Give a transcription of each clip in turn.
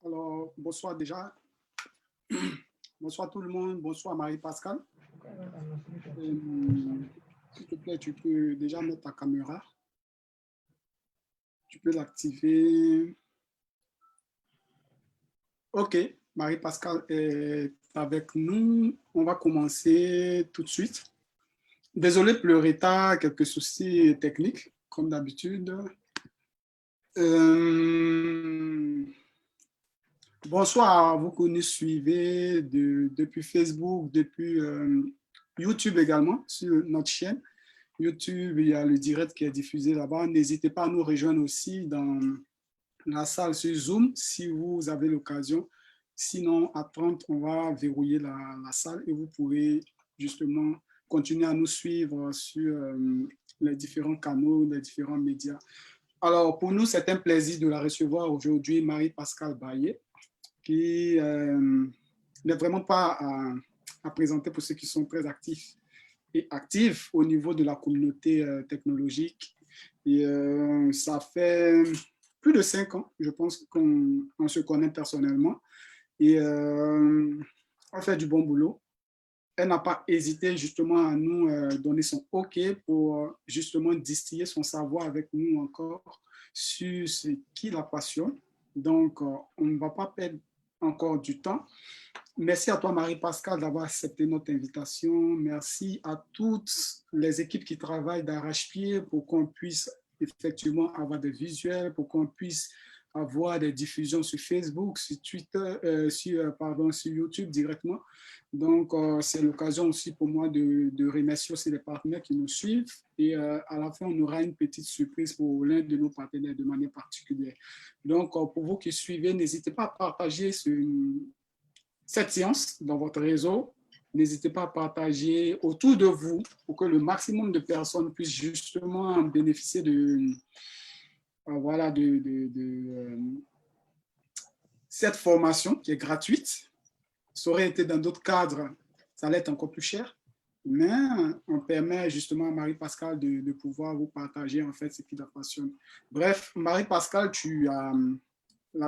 Alors, bonsoir déjà. Bonsoir tout le monde. Bonsoir Marie-Pascale. S'il te plaît, tu peux déjà mettre ta caméra. Tu peux l'activer. OK, Marie-Pascale est avec nous. On va commencer tout de suite. Désolé pour le retard, quelques soucis techniques, comme d'habitude. Bonsoir à vous que nous suivez depuis Facebook, depuis YouTube également, sur notre chaîne. YouTube, il y a le direct qui est diffusé là-bas. N'hésitez pas à nous rejoindre aussi dans la salle sur Zoom si vous avez l'occasion. Sinon, à 30, on va verrouiller la salle et vous pourrez justement continuer à nous suivre sur les différents canaux, les différents médias. Alors, pour nous, c'est un plaisir de la recevoir aujourd'hui, Marie-Pascale Baillet, qui n'est vraiment pas à présenter pour ceux qui sont très actifs et actifs au niveau de la communauté technologique. Et ça fait plus de 5 ans, je pense qu'on se connaît personnellement. Et on fait du bon boulot. Elle n'a pas hésité justement à nous donner son OK pour justement distiller son savoir avec nous encore sur ce qui la passionne. Donc, on ne va pas perdre encore du temps. Merci à toi, Marie-Pascale, d'avoir accepté notre invitation. Merci à toutes les équipes qui travaillent d'arrache-pied pour qu'on puisse effectivement avoir des visuels, pour qu'on puisse avoir des diffusions sur Facebook, sur Twitter, sur YouTube directement. Donc, c'est l'occasion aussi pour moi de remercier aussi les partenaires qui nous suivent. Et à la fin, on aura une petite surprise pour l'un de nos partenaires de manière particulière. Donc, pour vous qui suivez, n'hésitez pas à partager cette séance dans votre réseau. N'hésitez pas à partager autour de vous pour que le maximum de personnes puissent justement bénéficier de cette formation qui est gratuite. Ça aurait été dans d'autres cadres, ça allait être encore plus cher, mais on permet justement à Marie-Pascale de pouvoir vous partager en fait ce qui la passionne. Bref, Marie-Pascale, tu as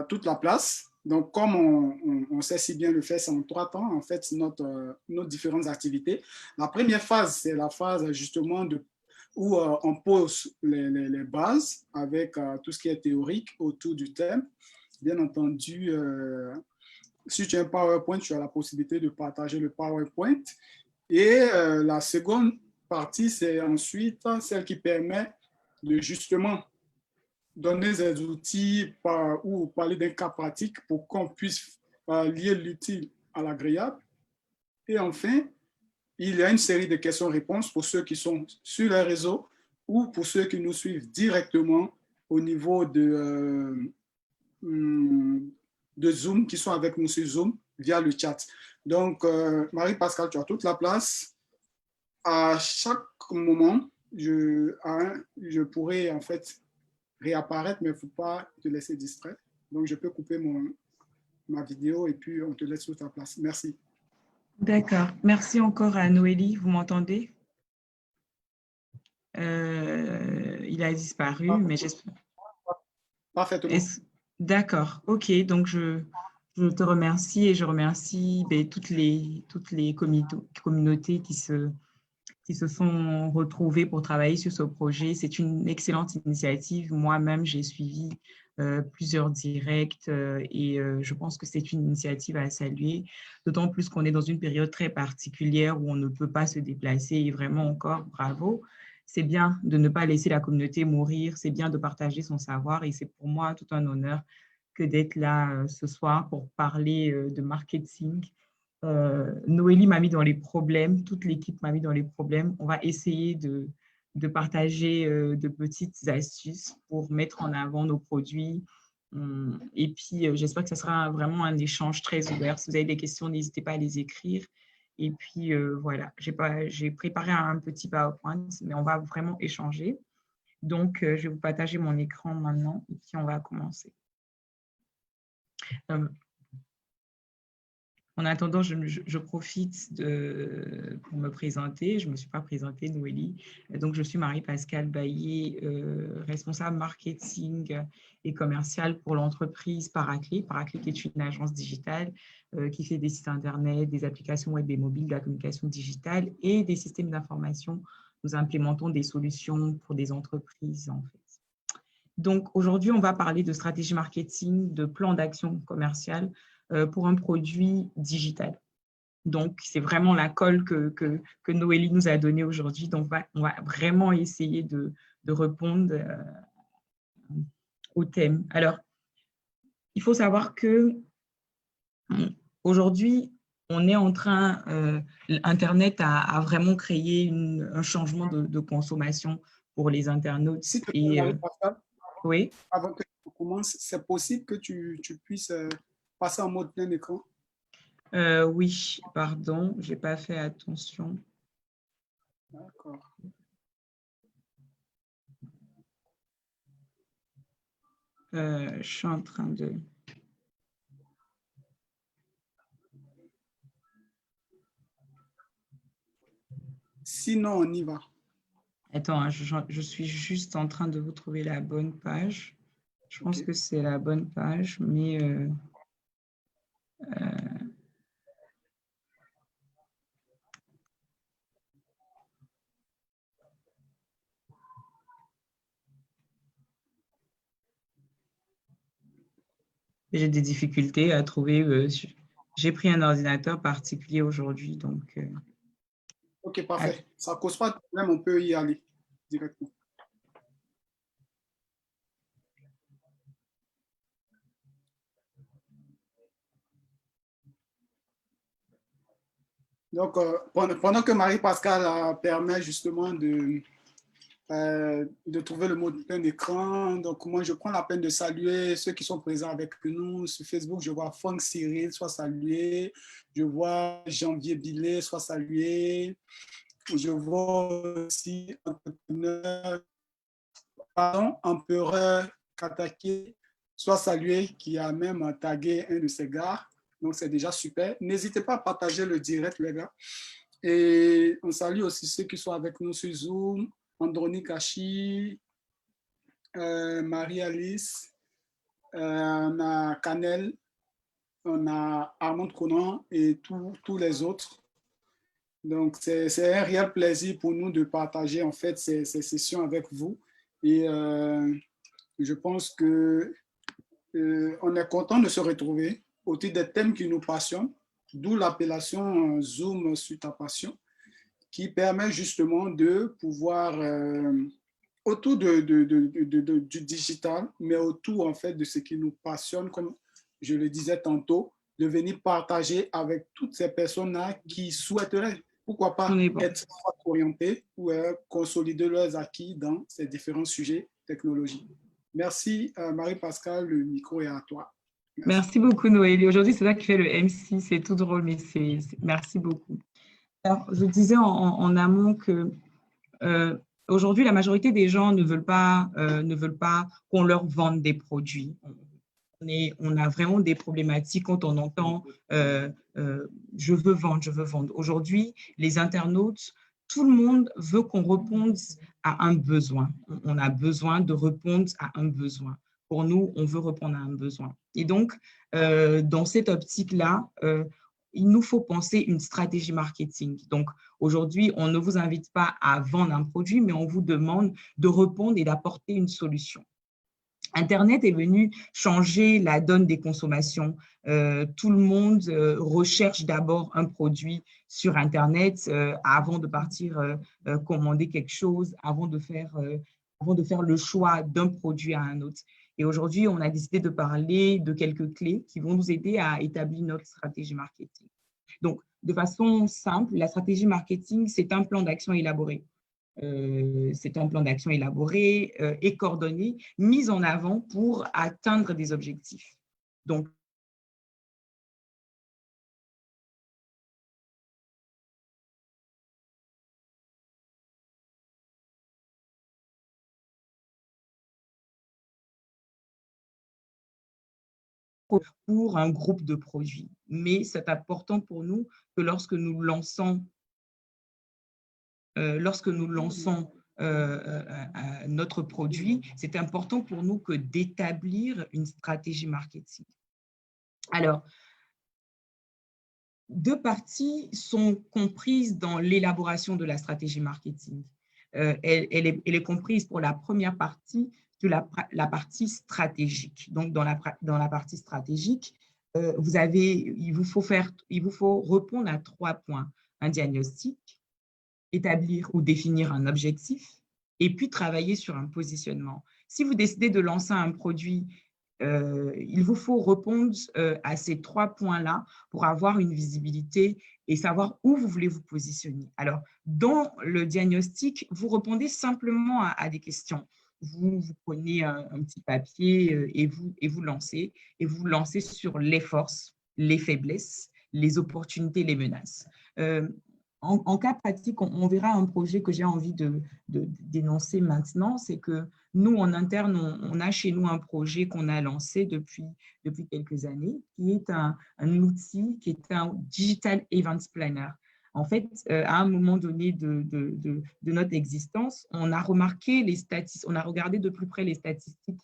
toute la place. Donc, comme on sait si bien le faire, c'est en 3 temps, en fait, nos différentes activités. La première phase, c'est la phase justement où on pose les bases avec tout ce qui est théorique autour du thème. Bien entendu, si tu as un PowerPoint, tu as la possibilité de partager le PowerPoint. Et la seconde partie, c'est ensuite celle qui permet de justement donner des outils ou parler d'un cas pratique pour qu'on puisse lier l'utile à l'agréable. Et enfin, il y a une série de questions-réponses pour ceux qui sont sur les réseaux ou pour ceux qui nous suivent directement au niveau de Zoom, qui sont avec nous sur Zoom via le chat. Donc, Marie-Pascale, tu as toute la place. À chaque moment, je pourrais en fait réapparaître, mais il ne faut pas te laisser distraire. Donc, je peux couper ma vidéo et puis on te laisse sur ta place. Merci. D'accord. Merci encore à Noélie. Vous m'entendez? Il a disparu, mais j'espère. Parfaitement. D'accord. OK. Donc, je te remercie et je remercie toutes les communautés qui se sont retrouvées pour travailler sur ce projet. C'est une excellente initiative. Moi-même, j'ai suivi plusieurs directs et je pense que c'est une initiative à saluer, d'autant plus qu'on est dans une période très particulière où on ne peut pas se déplacer et vraiment encore, bravo. C'est bien de ne pas laisser la communauté mourir, c'est bien de partager son savoir et c'est pour moi tout un honneur que d'être là ce soir pour parler de marketing Noélie m'a mis dans les problèmes, toute l'équipe m'a mis dans les problèmes. On va essayer de partager de petites astuces pour mettre en avant nos produits. Et puis, j'espère que ce sera vraiment un échange très ouvert. Si vous avez des questions, n'hésitez pas à les écrire. Et puis, voilà, j'ai préparé un petit PowerPoint, mais on va vraiment échanger. Donc, je vais vous partager mon écran maintenant et puis on va commencer. En attendant, je profite pour me présenter. Je ne me suis pas présentée, Noélie. Donc, je suis Marie-Pascale Baillet, responsable marketing et commercial pour l'entreprise Paraclet. Paraclet qui est une agence digitale qui fait des sites Internet, des applications web et mobiles, de la communication digitale et des systèmes d'information. Nous implémentons des solutions pour des entreprises, en fait. Donc, aujourd'hui, on va parler de stratégie marketing, de plan d'action commercial pour un produit digital. Donc, c'est vraiment la colle que Noélie nous a donnée aujourd'hui. Donc, on va vraiment essayer de répondre au thème. Alors, il faut savoir que aujourd'hui, on est en train, Internet a vraiment créé un changement de consommation pour les internautes. Si tu peux, Et, Marie-Pascale, oui. avant que tu commences, c'est possible que tu puisses passer en mode plein écran? Oui, pardon, je n'ai pas fait attention. D'accord. Je suis en train de… Sinon, on y va. Attends, hein, je suis juste en train de vous trouver la bonne page. Je pense que c'est la bonne page, mais… j'ai des difficultés à trouver. J'ai pris un ordinateur particulier aujourd'hui, donc… Ok, parfait. Ça ne cause pas de problème, on peut y aller directement. Donc, pendant que Marie-Pascale permet justement de trouver le mode plein écran, donc moi, je prends la peine de saluer ceux qui sont présents avec nous. Sur Facebook, je vois Franck Cyril, soit salué. Je vois Janvier Billet, soit salué. Je vois aussi Empereur Katake, soit salué, qui a même tagué un de ses gars. Donc, c'est déjà super. N'hésitez pas à partager le direct, les gars. Et on salue aussi ceux qui sont avec nous sur Zoom, Andronique Hachi, Marie-Alice, on a Canel, on a Armand Conan et tous les autres. Donc, c'est un réel plaisir pour nous de partager en fait ces sessions avec vous. Et je pense que on est content de se retrouver autour des thèmes qui nous passionnent, d'où l'appellation Zoom sur ta passion, qui permet justement de pouvoir, autour du digital, mais autour en fait de ce qui nous passionne, comme je le disais tantôt, de venir partager avec toutes ces personnes-là qui souhaiteraient, pourquoi pas, être orientées ou consolider leurs acquis dans ces différents sujets technologiques. Merci Marie-Pascale, le micro est à toi. Merci beaucoup Noélie. Aujourd'hui, c'est toi qui fais le MC, c'est tout drôle, mais merci beaucoup. Alors, je disais en amont que aujourd'hui, la majorité des gens ne veulent pas qu'on leur vende des produits. On a vraiment des problématiques quand on entend je veux vendre. Aujourd'hui, les internautes, tout le monde veut qu'on réponde à un besoin. On a besoin de répondre à un besoin. Pour nous, on veut répondre à un besoin. Et donc, dans cette optique-là, il nous faut penser une stratégie marketing. Donc, aujourd'hui, on ne vous invite pas à vendre un produit, mais on vous demande de répondre et d'apporter une solution. Internet est venu changer la donne des consommations. Tout le monde recherche d'abord un produit sur Internet avant de partir commander quelque chose, avant de faire le choix d'un produit à un autre. Et aujourd'hui, on a décidé de parler de quelques clés qui vont nous aider à établir notre stratégie marketing. Donc, de façon simple, la stratégie marketing, c'est un plan d'action élaboré. C'est un plan d'action élaboré et coordonné, mis en avant pour atteindre des objectifs. Donc, pour un groupe de produits. Mais c'est important pour nous que lorsque nous lançons notre produit, c'est important pour nous que d'établir une stratégie marketing. Alors, deux parties sont comprises dans l'élaboration de la stratégie marketing. Elle est comprise pour la première partie de la partie stratégique. Donc, dans la partie stratégique, il vous faut répondre à 3 points. Un diagnostic, établir ou définir un objectif, et puis travailler sur un positionnement. Si vous décidez de lancer un produit, il vous faut répondre à ces 3 points-là pour avoir une visibilité et savoir où vous voulez vous positionner. Alors, dans le diagnostic, vous répondez simplement à des questions. Vous prenez un petit papier et vous lancez sur les forces, les faiblesses, les opportunités, les menaces. En cas pratique, on verra un projet que j'ai envie de dénoncer maintenant, c'est que nous, en interne, on a chez nous un projet qu'on a lancé depuis quelques années, qui est un outil, qui est un Digital Events Planner. En fait, à un moment donné de notre existence, on a remarqué les statistiques, on a regardé de plus près les statistiques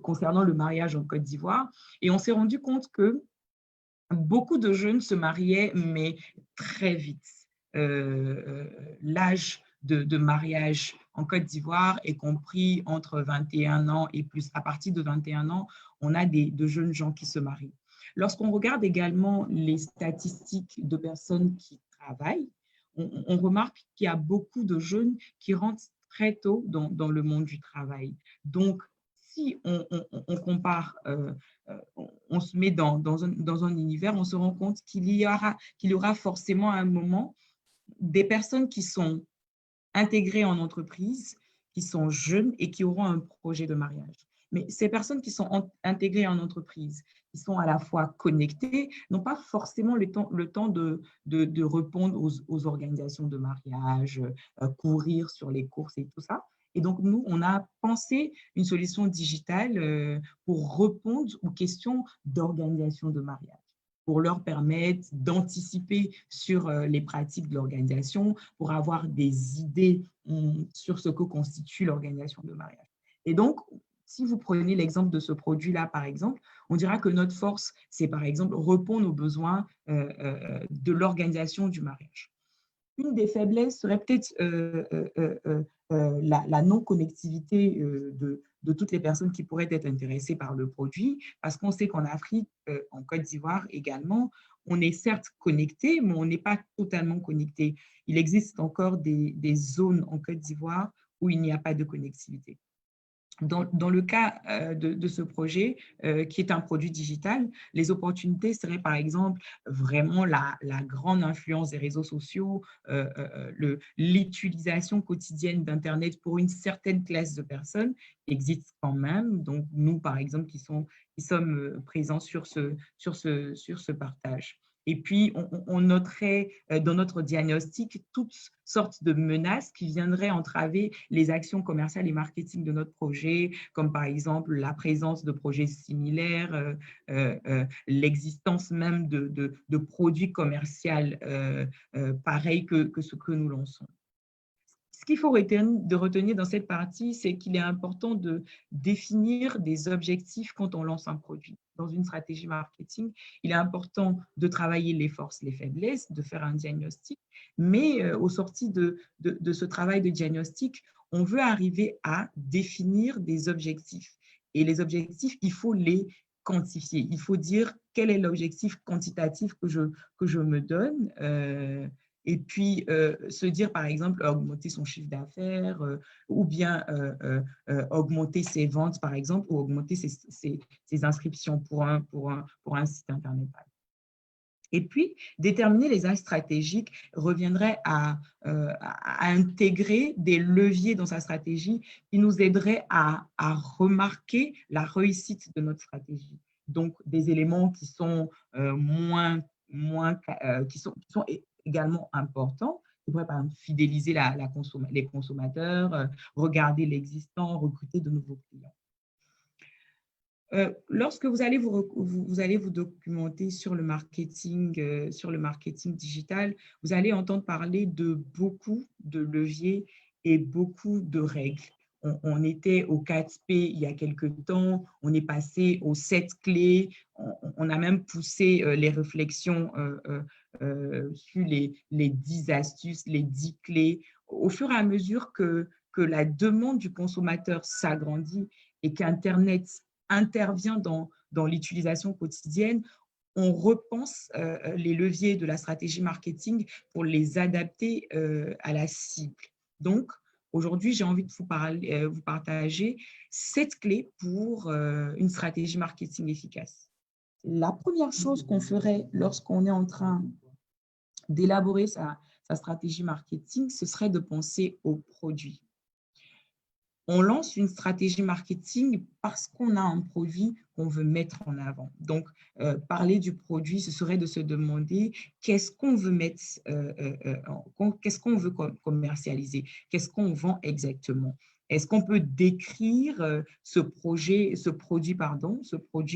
concernant le mariage en Côte d'Ivoire, et on s'est rendu compte que beaucoup de jeunes se mariaient, mais très vite. L'âge de mariage en Côte d'Ivoire est compris entre 21 ans et plus. À partir de 21 ans, on a de jeunes gens qui se marient. Lorsqu'on regarde également les statistiques de personnes qui travaillent, on remarque qu'il y a beaucoup de jeunes qui rentrent très tôt dans le monde du travail. Donc, si on compare, on se met dans un univers, on se rend compte qu'il y aura forcément à un moment des personnes qui sont intégrées en entreprise, qui sont jeunes et qui auront un projet de mariage. Mais ces personnes qui sont intégrées en entreprise, qui sont à la fois connectées, n'ont pas forcément le temps de répondre aux organisations de mariage, courir sur les courses et tout ça. Et donc, nous, on a pensé une solution digitale pour répondre aux questions d'organisation de mariage, pour leur permettre d'anticiper sur les pratiques de l'organisation, pour avoir des idées sur ce que constitue l'organisation de mariage. Et donc, si vous prenez l'exemple de ce produit-là, par exemple, on dira que notre force, c'est par exemple répondre aux besoins de l'organisation du mariage. Une des faiblesses serait peut-être la non-connectivité de toutes les personnes qui pourraient être intéressées par le produit, parce qu'on sait qu'en Afrique, en Côte d'Ivoire également, on est certes connecté, mais on n'est pas totalement connecté. Il existe encore des zones en Côte d'Ivoire où il n'y a pas de connectivité. Dans le cas de ce projet, qui est un produit digital, les opportunités seraient par exemple vraiment la grande influence des réseaux sociaux, l'utilisation quotidienne d'Internet pour une certaine classe de personnes existe quand même. Donc, nous, par exemple, qui sommes présents sur ce partage. Et puis, on noterait dans notre diagnostic toutes sortes de menaces qui viendraient entraver les actions commerciales et marketing de notre projet, comme par exemple la présence de projets similaires, l'existence même de produits commerciaux pareils que ce que nous lançons. Ce qu'il faut retenir dans cette partie, c'est qu'il est important de définir des objectifs quand on lance un produit. Dans une stratégie marketing, il est important de travailler les forces, les faiblesses, de faire un diagnostic, mais au sorti de ce travail de diagnostic, on veut arriver à définir des objectifs. Et les objectifs, il faut les quantifier. Il faut dire quel est l'objectif quantitatif que je me donne, et puis se dire, par exemple, augmenter son chiffre d'affaires ou bien augmenter ses ventes, par exemple, ou augmenter ses inscriptions pour un site Internet. Et puis, déterminer les axes stratégiques reviendrait à intégrer des leviers dans sa stratégie qui nous aideraient à remarquer la réussite de notre stratégie. Donc, des éléments qui sont qui sont également importants. Il faudrait par exemple fidéliser les consommateurs, regarder l'existant, recruter de nouveaux clients. Lorsque vous allez vous documenter sur le marketing digital, vous allez entendre parler de beaucoup de leviers et beaucoup de règles. On était aux 4P il y a quelques temps, on est passé aux 7 clés, on a même poussé les réflexions sur les 10 astuces, les 10 clés. Au fur et à mesure que la demande du consommateur s'agrandit et qu'Internet intervient dans l'utilisation quotidienne, on repense les leviers de la stratégie marketing pour les adapter à la cible. Donc, aujourd'hui, j'ai envie de vous partager 7 clés pour une stratégie marketing efficace. La première chose qu'on ferait lorsqu'on est en train d'élaborer sa stratégie marketing, ce serait de penser au produit. On lance une stratégie marketing parce qu'on a un produit qu'on veut mettre en avant. Donc, parler du produit, ce serait de se demander qu'est-ce qu'on veut mettre, qu'est-ce qu'on veut commercialiser, qu'est-ce qu'on vend exactement. Est-ce qu'on peut décrire ce produit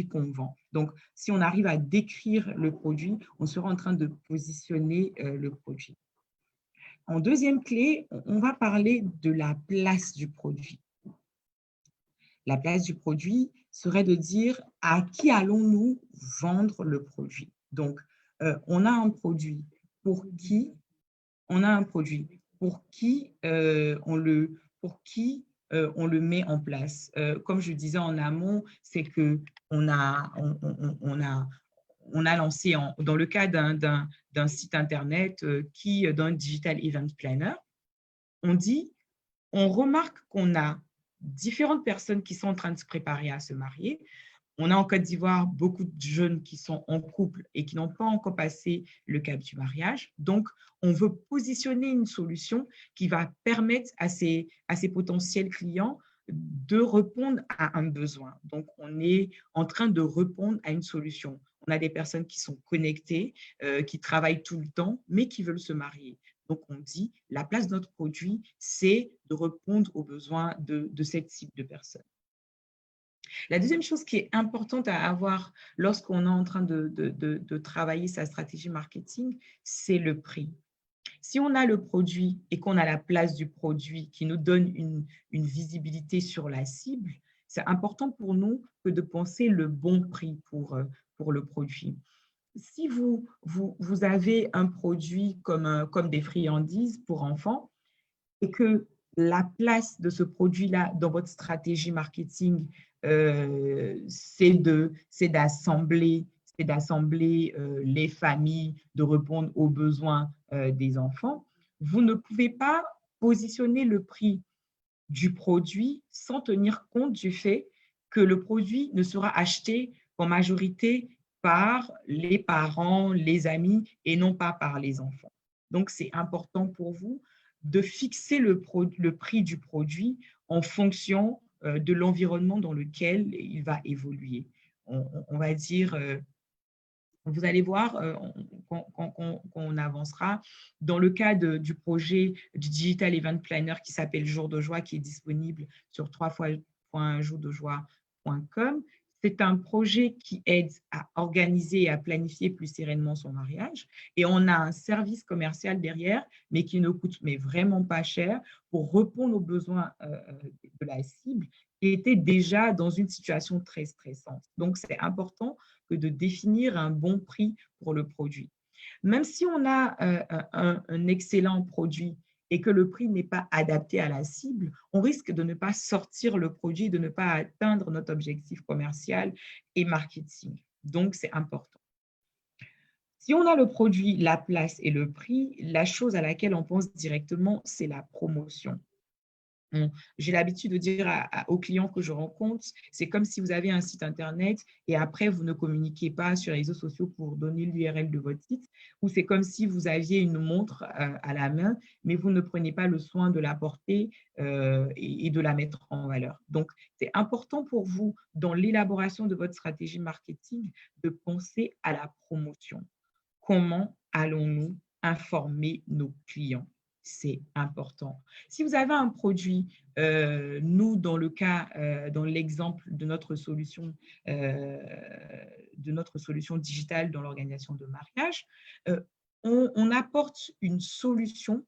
qu'on vend? Donc, si on arrive à décrire le produit, on sera en train de positionner le produit. En deuxième clé, on va parler de la place du produit. La place du produit serait de dire à qui allons-nous vendre le produit. Donc, on a un produit pour qui on le met en place. Comme je disais en amont, c'est que on a lancé dans le cas d'un site internet d'un digital event planner, on remarque qu'on a différentes personnes qui sont en train de se préparer à se marier. On a en Côte d'Ivoire beaucoup de jeunes qui sont en couple et qui n'ont pas encore passé le cap du mariage. Donc, on veut positionner une solution qui va permettre à ces potentiels clients de répondre à un besoin. Donc, on est en train de répondre à une solution. On a des personnes qui sont connectées, qui travaillent tout le temps, mais qui veulent se marier. Donc, on dit, la place de notre produit, c'est de répondre aux besoins de cette cible de personnes. La deuxième chose qui est importante à avoir lorsqu'on est en train de travailler sa stratégie marketing, c'est le prix. Si on a le produit et qu'on a la place du produit qui nous donne une visibilité sur la cible, c'est important pour nous que de penser le bon prix pour le produit. Si vous avez un produit comme des friandises pour enfants et que la place de ce produit-là dans votre stratégie marketing, c'est d'assembler les familles, de répondre aux besoins des enfants, vous ne pouvez pas positionner le prix du produit sans tenir compte du fait que le produit ne sera acheté en majorité par les parents, les amis et non pas par les enfants. Donc, c'est important pour vous de fixer le prix du produit en fonction de l'environnement dans lequel il va évoluer. On va dire, vous allez voir quand on avancera, dans le cas du projet du Digital Event Planner qui s'appelle Jour de Joie, qui est disponible sur www.jourdejoie.com. C'est un projet qui aide à organiser et à planifier plus sereinement son mariage. Et on a un service commercial derrière, mais qui ne coûte vraiment pas cher pour répondre aux besoins de la cible qui était déjà dans une situation très stressante. Donc, c'est important que de définir un bon prix pour le produit. Même si on a un excellent produit et que le prix n'est pas adapté à la cible, on risque de ne pas sortir le produit, de ne pas atteindre notre objectif commercial et marketing. Donc, c'est important. Si on a le produit, la place et le prix, la chose à laquelle on pense directement, c'est la promotion. J'ai l'habitude de dire aux clients que je rencontre, c'est comme si vous avez un site Internet et après, vous ne communiquez pas sur les réseaux sociaux pour donner l'URL de votre site, ou c'est comme si vous aviez une montre à la main, mais vous ne prenez pas le soin de la porter et de la mettre en valeur. Donc, c'est important pour vous, dans l'élaboration de votre stratégie marketing, de penser à la promotion. Comment allons-nous informer nos clients? C'est important. Si vous avez un produit, nous, dans le cas, dans l'exemple euh, de notre solution digitale dans l'organisation de mariage, on apporte une solution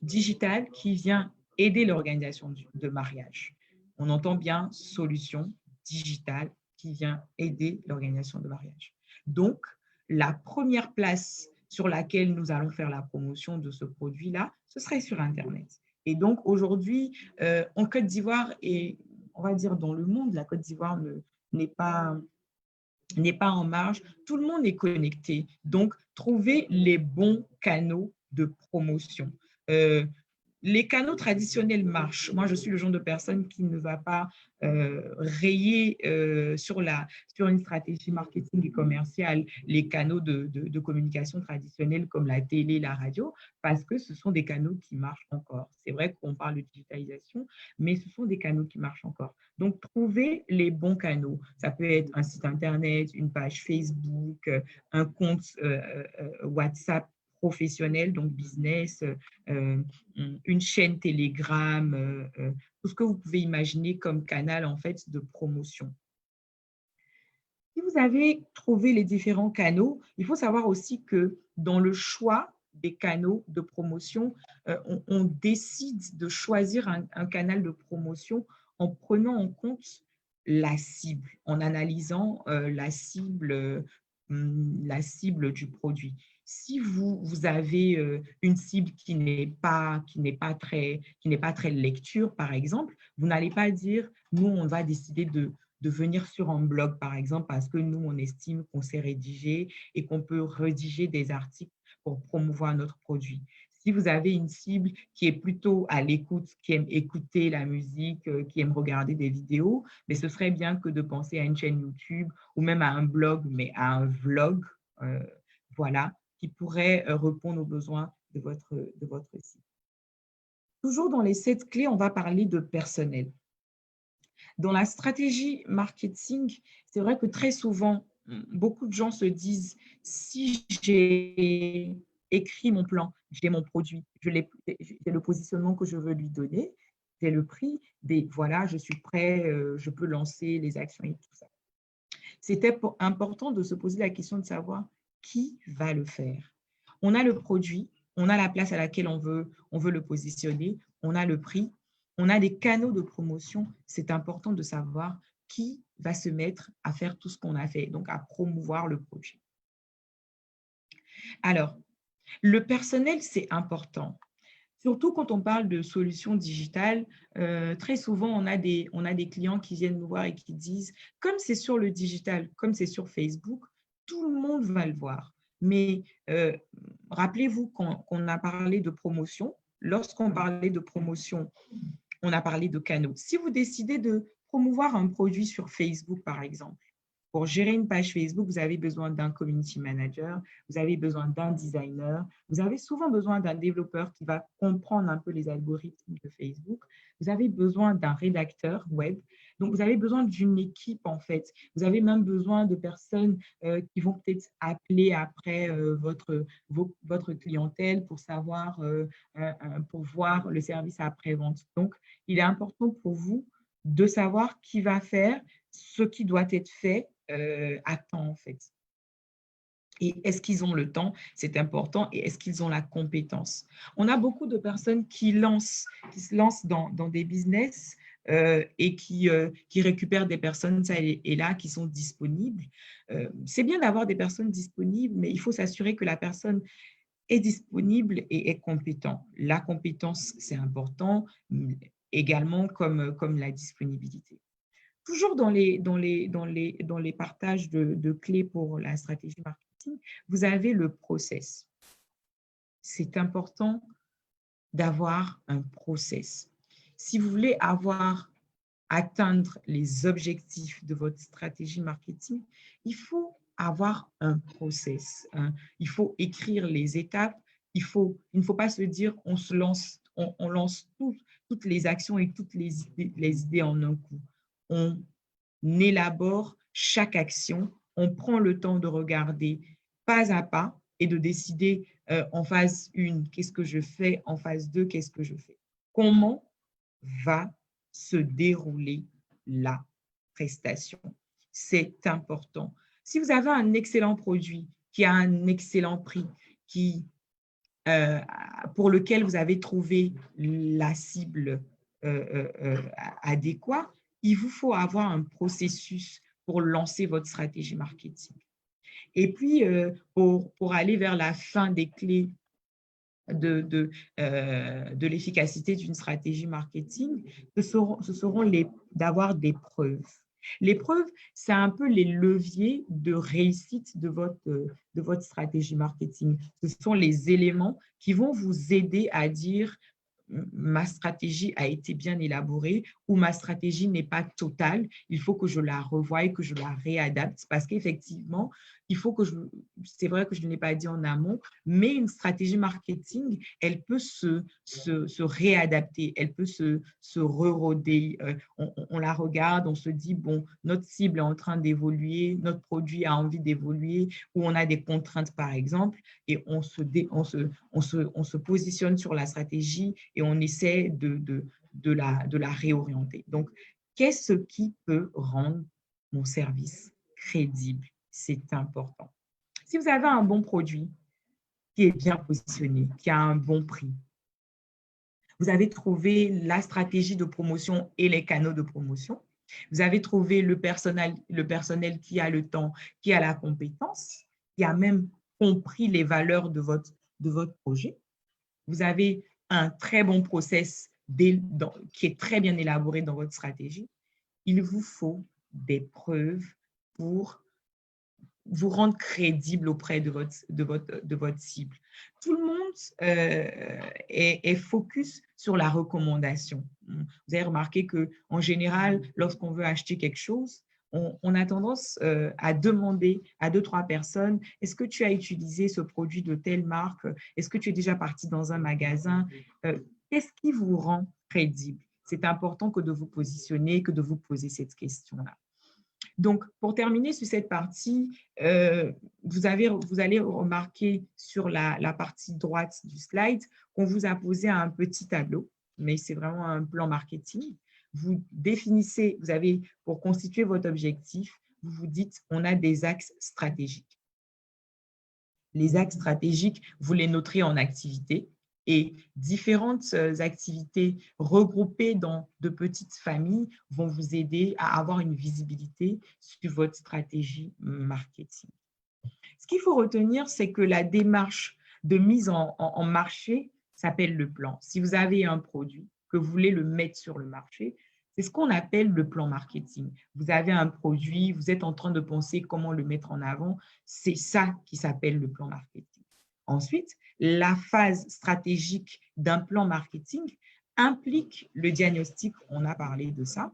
digitale qui vient aider l'organisation de mariage. On entend bien solution digitale qui vient aider l'organisation de mariage. Donc, la première place sur laquelle nous allons faire la promotion de ce produit-là, ce serait sur Internet. Et donc, aujourd'hui, en Côte d'Ivoire et on va dire dans le monde, la Côte d'Ivoire n'est pas en marge, tout le monde est connecté. Donc, trouver les bons canaux de promotion. Les canaux traditionnels marchent. Moi, je suis le genre de personne qui ne va pas rayer sur une stratégie marketing et commerciale les canaux de communication traditionnels comme la télé, la radio, parce que ce sont des canaux qui marchent encore. C'est vrai qu'on parle de digitalisation, mais ce sont des canaux qui marchent encore. Donc, trouver les bons canaux. Ça peut être un site Internet, une page Facebook, un compte WhatsApp professionnel, donc business, une chaîne Telegram, tout ce que vous pouvez imaginer comme canal en fait de promotion. Si vous avez trouvé les différents canaux, il faut savoir aussi que dans le choix des canaux de promotion, on décide de choisir un canal de promotion en prenant en compte la cible, en analysant la cible du produit. Si vous avez une cible qui n'est pas très lecture, par exemple, vous n'allez pas dire, nous, on va décider de venir sur un blog, par exemple, parce que nous, on estime qu'on sait rédiger et qu'on peut rédiger des articles pour promouvoir notre produit. Si vous avez une cible qui est plutôt à l'écoute, qui aime écouter la musique, qui aime regarder des vidéos, mais ce serait bien que de penser à une chaîne YouTube ou même à un blog, mais à un vlog, voilà, qui pourrait répondre aux besoins de votre site. Toujours dans les 7 clés, on va parler de personnel. Dans la stratégie marketing, c'est vrai que très souvent, beaucoup de gens se disent, si j'ai écrit mon plan, j'ai mon produit, j'ai le positionnement que je veux lui donner, j'ai le prix, mais voilà, je suis prêt, je peux lancer les actions et tout ça. C'était important de se poser la question de savoir qui va le faire. On a le produit, on a la place à laquelle on veut le positionner, on a le prix, on a des canaux de promotion. C'est important de savoir qui va se mettre à faire tout ce qu'on a fait, donc à promouvoir le produit. Alors, le personnel, c'est important. Surtout quand on parle de solutions digitales, très souvent, on a des clients qui viennent nous voir et qui disent, comme c'est sur le digital, comme c'est sur Facebook, tout le monde va le voir. Mais rappelez-vous qu'on a parlé de promotion. Lorsqu'on parlait de promotion, on a parlé de canaux. Si vous décidez de promouvoir un produit sur Facebook, par exemple, pour gérer une page Facebook, vous avez besoin d'un community manager, vous avez besoin d'un designer, vous avez souvent besoin d'un développeur qui va comprendre un peu les algorithmes de Facebook, vous avez besoin d'un rédacteur web. Donc, vous avez besoin d'une équipe, en fait. Vous avez même besoin de personnes qui vont peut-être appeler après votre clientèle pour savoir, pour voir le service après-vente. Donc, il est important pour vous de savoir qui va faire ce qui doit être fait à temps, en fait. Et est-ce qu'ils ont le temps? C'est important. Et est-ce qu'ils ont la compétence? On a beaucoup de personnes qui se lancent dans des business et qui récupèrent des personnes, ça et là, qui sont disponibles. C'est bien d'avoir des personnes disponibles, mais il faut s'assurer que la personne est disponible et est compétent. La compétence, c'est important, également comme la disponibilité. Toujours dans les partages de clés pour la stratégie marketing, vous avez le process. C'est important d'avoir un process. si vous voulez atteindre les objectifs de votre stratégie marketing, il faut avoir un process, hein. Il faut écrire les étapes. Il ne faut pas se dire on lance toutes les actions et toutes les idées en un coup. On élabore chaque action, on prend le temps de regarder pas à pas et de décider en phase 1, qu'est-ce que je fais, en phase 2, qu'est-ce que je fais. Comment va se dérouler la prestation? C'est important. Si vous avez un excellent produit qui a un excellent prix, pour lequel vous avez trouvé la cible adéquate, il vous faut avoir un processus pour lancer votre stratégie marketing. Et puis, pour aller vers la fin des clés de l'efficacité d'une stratégie marketing, ce seront d'avoir des preuves. Les preuves, c'est un peu les leviers de réussite de votre stratégie marketing. Ce sont les éléments qui vont vous aider à dire ma stratégie a été bien élaborée ou ma stratégie n'est pas totale, il faut que je la revoie et que je la réadapte parce qu'effectivement, c'est vrai que je ne l'ai pas dit en amont, mais une stratégie marketing, elle peut se réadapter, elle peut se reroder. On la regarde, on se dit, bon, notre cible est en train d'évoluer, notre produit a envie d'évoluer ou on a des contraintes par exemple et on se positionne sur la stratégie et on essaie de la réorienter. Donc, qu'est-ce qui peut rendre mon service crédible? C'est important. Si vous avez un bon produit qui est bien positionné, qui a un bon prix, vous avez trouvé la stratégie de promotion et les canaux de promotion, vous avez trouvé le personnel qui a le temps, qui a la compétence, qui a même compris les valeurs de votre projet. Vous avez un très bon process qui est très bien élaboré dans votre stratégie. Il vous faut des preuves pour vous rendre crédible auprès de votre cible. Tout le monde est focus sur la recommandation. Vous avez remarqué qu'en général, lorsqu'on veut acheter quelque chose, on a tendance à demander à 2-3 personnes, est-ce que tu as utilisé ce produit de telle marque? Est-ce que tu es déjà parti dans un magasin? Qu'est-ce qui vous rend crédible? C'est important que de vous positionner, que de vous poser cette question-là. Donc, pour terminer sur cette partie, vous allez remarquer sur la partie droite du slide qu'on vous a posé un petit tableau, mais c'est vraiment un plan marketing. Vous définissez, pour constituer votre objectif, vous vous dites, on a des axes stratégiques. Les axes stratégiques, vous les noterez en activités. Et différentes activités regroupées dans de petites familles vont vous aider à avoir une visibilité sur votre stratégie marketing. Ce qu'il faut retenir, c'est que la démarche de mise en marché s'appelle le plan. Si vous avez un produit, que vous voulez le mettre sur le marché, c'est ce qu'on appelle le plan marketing. Vous avez un produit, vous êtes en train de penser comment le mettre en avant, c'est ça qui s'appelle le plan marketing. Ensuite, la phase stratégique d'un plan marketing implique le diagnostic, on a parlé de ça,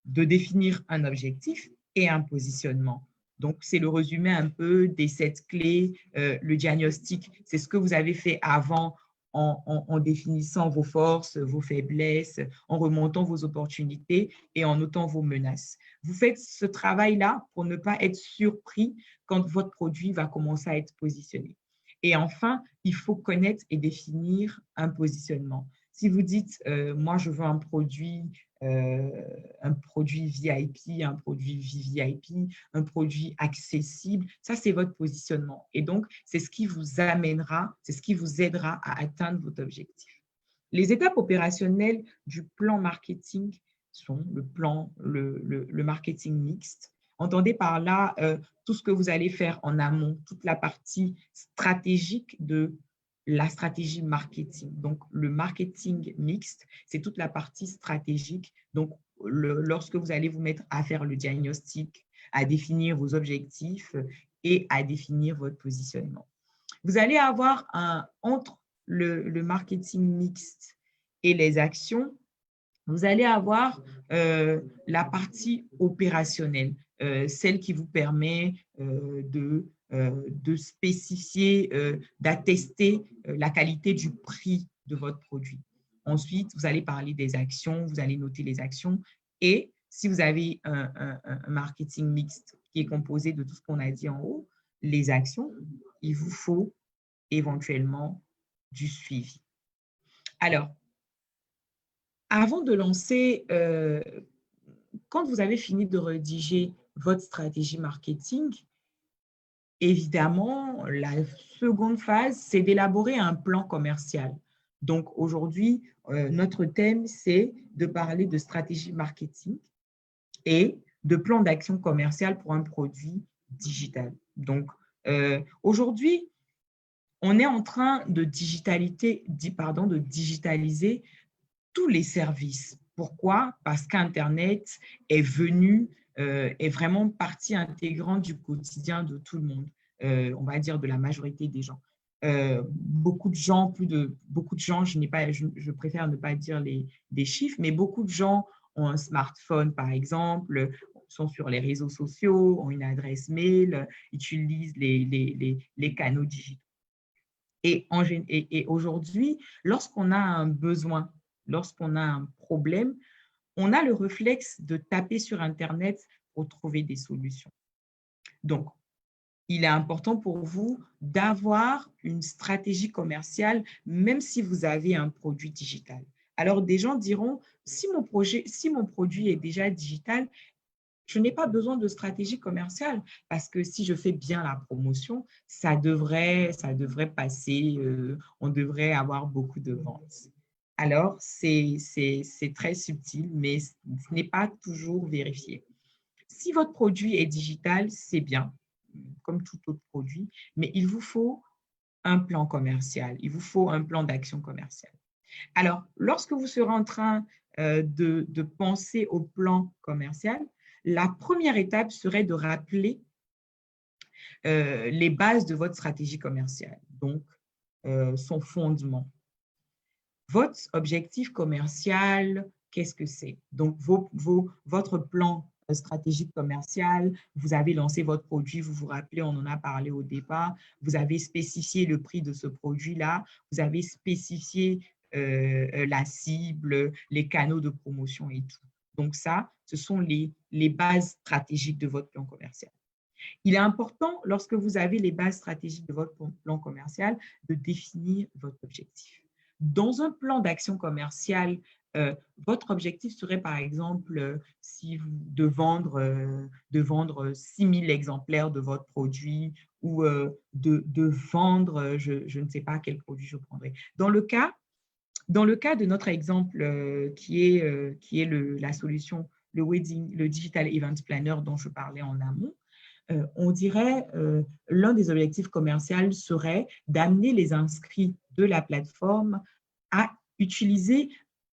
de définir un objectif et un positionnement. Donc, c'est le résumé un peu des 7 clés. Le diagnostic, c'est ce que vous avez fait avant en définissant vos forces, vos faiblesses, en remontant vos opportunités et en notant vos menaces. Vous faites ce travail-là pour ne pas être surpris quand votre produit va commencer à être positionné. Et enfin, il faut connaître et définir un positionnement. Si vous dites, moi, je veux un produit VIP, un produit VVIP, un produit accessible, ça, c'est votre positionnement. Et donc, c'est ce qui vous amènera, c'est ce qui vous aidera à atteindre votre objectif. Les étapes opérationnelles du plan marketing sont le marketing mixte. Entendez par là tout ce que vous allez faire en amont, toute la partie stratégique de la stratégie marketing. Donc, le marketing mixte, c'est toute la partie stratégique. Donc, lorsque vous allez vous mettre à faire le diagnostic, à définir vos objectifs et à définir votre positionnement. Vous allez avoir entre le marketing mixte et les actions, Vous allez avoir la partie opérationnelle, celle qui vous permet de spécifier, d'attester la qualité du prix de votre produit. Ensuite, vous allez parler des actions, vous allez noter les actions. Et si vous avez un marketing mixte qui est composé de tout ce qu'on a dit en haut, les actions, il vous faut éventuellement du suivi. Alors, avant de lancer, quand vous avez fini de rédiger votre stratégie marketing, évidemment, la seconde phase, c'est d'élaborer un plan commercial. Donc, aujourd'hui, notre thème, c'est de parler de stratégie marketing et de plan d'action commerciale pour un produit digital. Donc, aujourd'hui, on est en train de digitaliser tous les services. Pourquoi? Parce qu'Internet est venu, est vraiment partie intégrante du quotidien de tout le monde, on va dire de la majorité des gens. Beaucoup de gens, je préfère ne pas dire des chiffres, mais beaucoup de gens ont un smartphone, par exemple, sont sur les réseaux sociaux, ont une adresse mail, utilisent les canaux digitaux. Et aujourd'hui, lorsqu'on a un besoin, lorsqu'on a un problème, on a le réflexe de taper sur Internet pour trouver des solutions. Donc, il est important pour vous d'avoir une stratégie commerciale, même si vous avez un produit digital. Alors, des gens diront, si mon produit est déjà digital, je n'ai pas besoin de stratégie commerciale parce que si je fais bien la promotion, ça devrait passer, on devrait avoir beaucoup de ventes. Alors, c'est très subtil, mais ce n'est pas toujours vérifié. Si votre produit est digital, c'est bien, comme tout autre produit, mais il vous faut un plan commercial, il vous faut un plan d'action commerciale. Alors, lorsque vous serez en train de penser au plan commercial, la première étape serait de rappeler les bases de votre stratégie commerciale, donc son fondement. Votre objectif commercial, qu'est-ce que c'est? Donc, votre plan stratégique commercial, vous avez lancé votre produit, vous vous rappelez, on en a parlé au départ, vous avez spécifié le prix de ce produit-là, vous avez spécifié la cible, les canaux de promotion et tout. Donc ça, ce sont les bases stratégiques de votre plan commercial. Il est important, lorsque vous avez les bases stratégiques de votre plan commercial, de définir votre objectif. Dans un plan d'action commerciale, votre objectif serait par exemple de vendre 6 000 exemplaires de votre produit ou de vendre, je ne sais pas quel produit je prendrai. Dans le cas de notre exemple qui est la solution, le Digital Event Planner dont je parlais en amont, on dirait l'un des objectifs commerciaux serait d'amener les inscrits de la plateforme à utiliser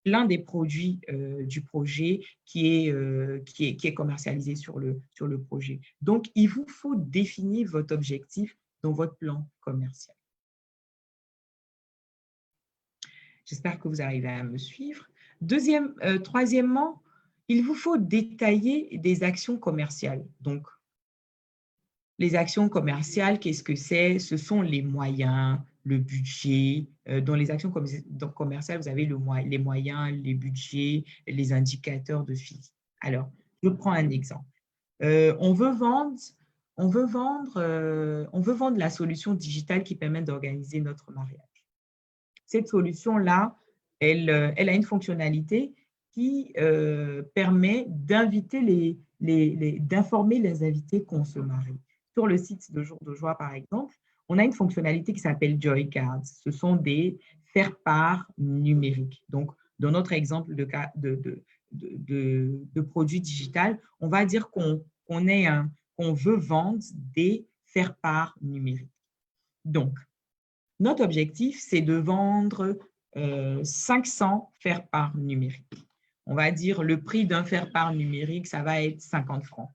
l'un des produits du projet qui est commercialisé sur le projet. Donc, il vous faut définir votre objectif dans votre plan commercial. J'espère que vous arrivez à me suivre. Troisièmement, il vous faut détailler des actions commerciales. Donc, les actions commerciales, qu'est-ce que c'est? Ce sont les moyens, le budget. Dans les actions commerciales, vous avez les moyens, les budgets, les indicateurs de suivi. Alors, je prends un exemple. On veut vendre la solution digitale qui permet d'organiser notre mariage. Cette solution-là, elle a une fonctionnalité qui permet d'informer les invités qu'on se marie. Sur le site de Jour de Joie, par exemple, on a une fonctionnalité qui s'appelle Joy Cards. Ce sont des faire-part numériques. Donc, dans notre exemple de produit digital, on va dire qu'on veut vendre des faire-part numériques. Donc, notre objectif, c'est de vendre 500 faire-part numériques. On va dire le prix d'un faire-part numérique, ça va être 50 francs.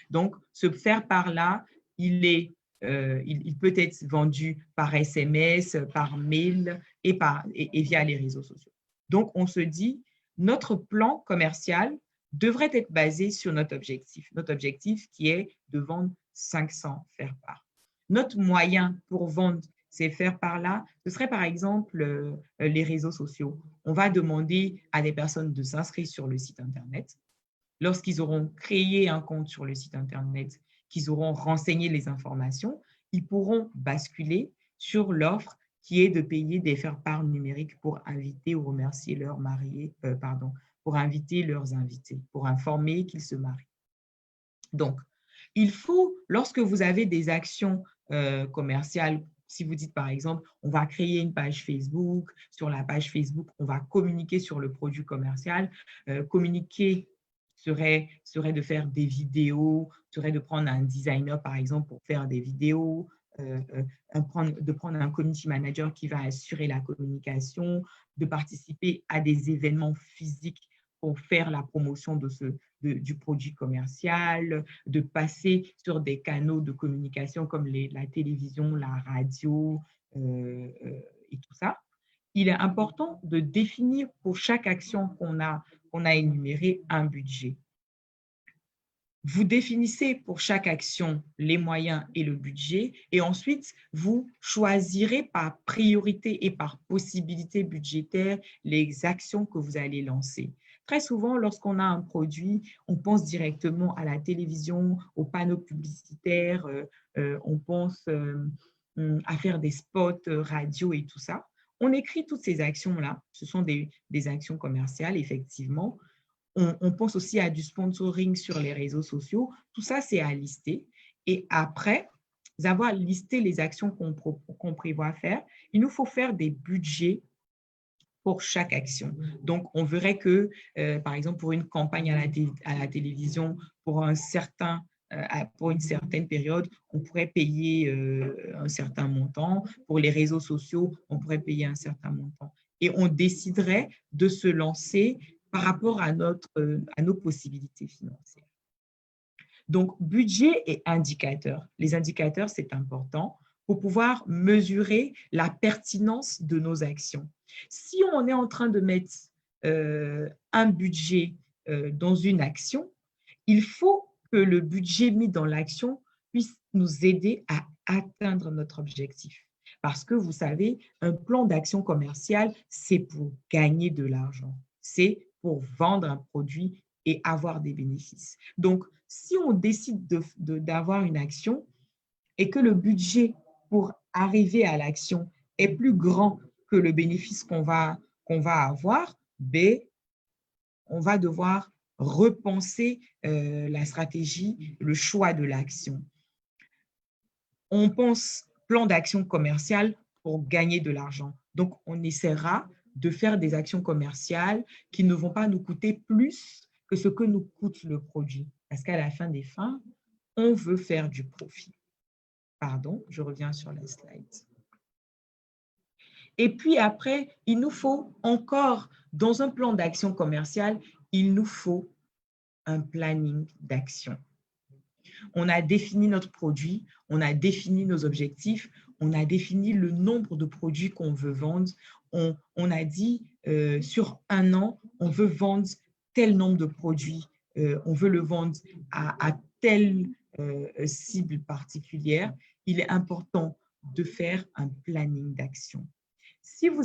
Donc, ce faire-part-là, il peut être vendu par SMS, par mail et via les réseaux sociaux. Donc, on se dit, notre plan commercial devrait être basé sur notre objectif. Notre objectif qui est de vendre 500 faire-part. Notre moyen pour vendre ces faire-part-là, ce serait par exemple les réseaux sociaux. On va demander à des personnes de s'inscrire sur le site Internet. Lorsqu'ils auront créé un compte sur le site Internet, qu'ils auront renseigné les informations, ils pourront basculer sur l'offre qui est de payer des faire-part numériques pour inviter ou remercier leurs mariés, pour inviter leurs invités, pour informer qu'ils se marient. Donc, il faut, lorsque vous avez des actions commerciales, si vous dites par exemple, on va créer une page Facebook, sur la page Facebook, on va communiquer sur le produit commercial, communiquer serait de faire des vidéos, serait de prendre un designer par exemple pour faire des vidéos, de prendre un community manager qui va assurer la communication, de participer à des événements physiques pour faire la promotion du produit commercial, de passer sur des canaux de communication comme la télévision, la radio et tout ça. Il est important de définir pour chaque action qu'on a énumérée un budget. Vous définissez pour chaque action les moyens et le budget et ensuite, vous choisirez par priorité et par possibilité budgétaire les actions que vous allez lancer. Très souvent, lorsqu'on a un produit, on pense directement à la télévision, aux panneaux publicitaires, on pense à faire des spots radio et tout ça. On écrit toutes ces actions-là. Ce sont des actions commerciales, effectivement. On pense aussi à du sponsoring sur les réseaux sociaux. Tout ça, c'est à lister. Et après avoir listé les actions qu'on prévoit faire, il nous faut faire des budgets pour chaque action. Donc, on verrait que, par exemple, pour une campagne à la télévision, pour une certaine période, on pourrait payer un certain montant. Pour les réseaux sociaux, on pourrait payer un certain montant. Et on déciderait de se lancer par rapport à nos possibilités financières. Donc, budget et indicateurs. Les indicateurs, c'est important pour pouvoir mesurer la pertinence de nos actions. Si on est en train de mettre un budget dans une action, il faut que le budget mis dans l'action puisse nous aider à atteindre notre objectif. Parce que vous savez, un plan d'action commerciale, c'est pour gagner de l'argent. C'est pour vendre un produit et avoir des bénéfices. Donc, si on décide d'avoir une action et que le budget pour arriver à l'action est plus grand que le bénéfice qu'on va avoir, on va devoir repenser la stratégie, le choix de l'action. On pense plan d'action commerciale pour gagner de l'argent. Donc, on essaiera de faire des actions commerciales qui ne vont pas nous coûter plus que ce que nous coûte le produit. Parce qu'à la fin des fins, on veut faire du profit. Pardon, je reviens sur la slide. Et puis après, il nous faut encore, dans un plan d'action commerciale, il nous faut un planning d'action. On a défini notre produit, on a défini nos objectifs, on a défini le nombre de produits qu'on veut vendre. On a dit sur un an, on veut vendre tel nombre de produits, on veut le vendre à telle cible particulière. Il est important de faire un planning d'action. Si vous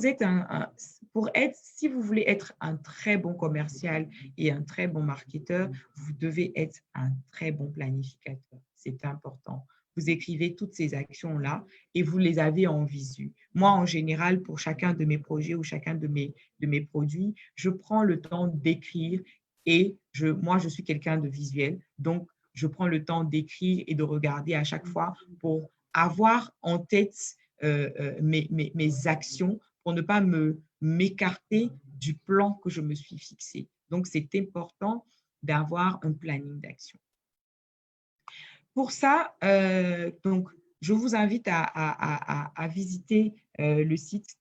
voulez être un très bon commercial et un très bon marketeur, vous devez être un très bon planificateur. C'est important. Vous écrivez toutes ces actions-là et vous les avez en visu. Moi, en général, pour chacun de mes projets ou chacun de mes produits, je prends le temps d'écrire et moi, je suis quelqu'un de visuel. Donc, je prends le temps d'écrire et de regarder à chaque fois pour avoir en tête mes actions pour ne pas m'écarter du plan que je me suis fixé. Donc, c'est important d'avoir un planning d'action. Pour ça, donc, je vous invite à visiter le site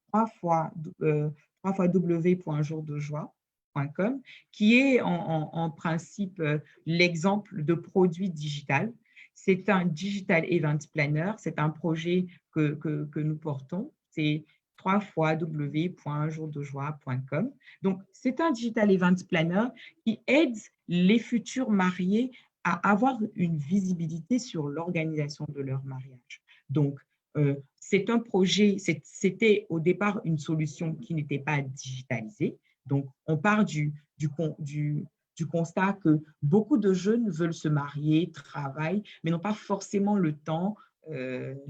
www.jourdejoie.com qui est en principe l'exemple de produit digital. C'est un Digital Event Planner, c'est un projet que nous portons. C'est www.jourdejoie.com. Donc, c'est un digital event planner qui aide les futurs mariés à avoir une visibilité sur l'organisation de leur mariage. Donc, c'est un projet, c'était au départ une solution qui n'était pas digitalisée. Donc, on part du constat que beaucoup de jeunes veulent se marier, travaillent, mais n'ont pas forcément le temps de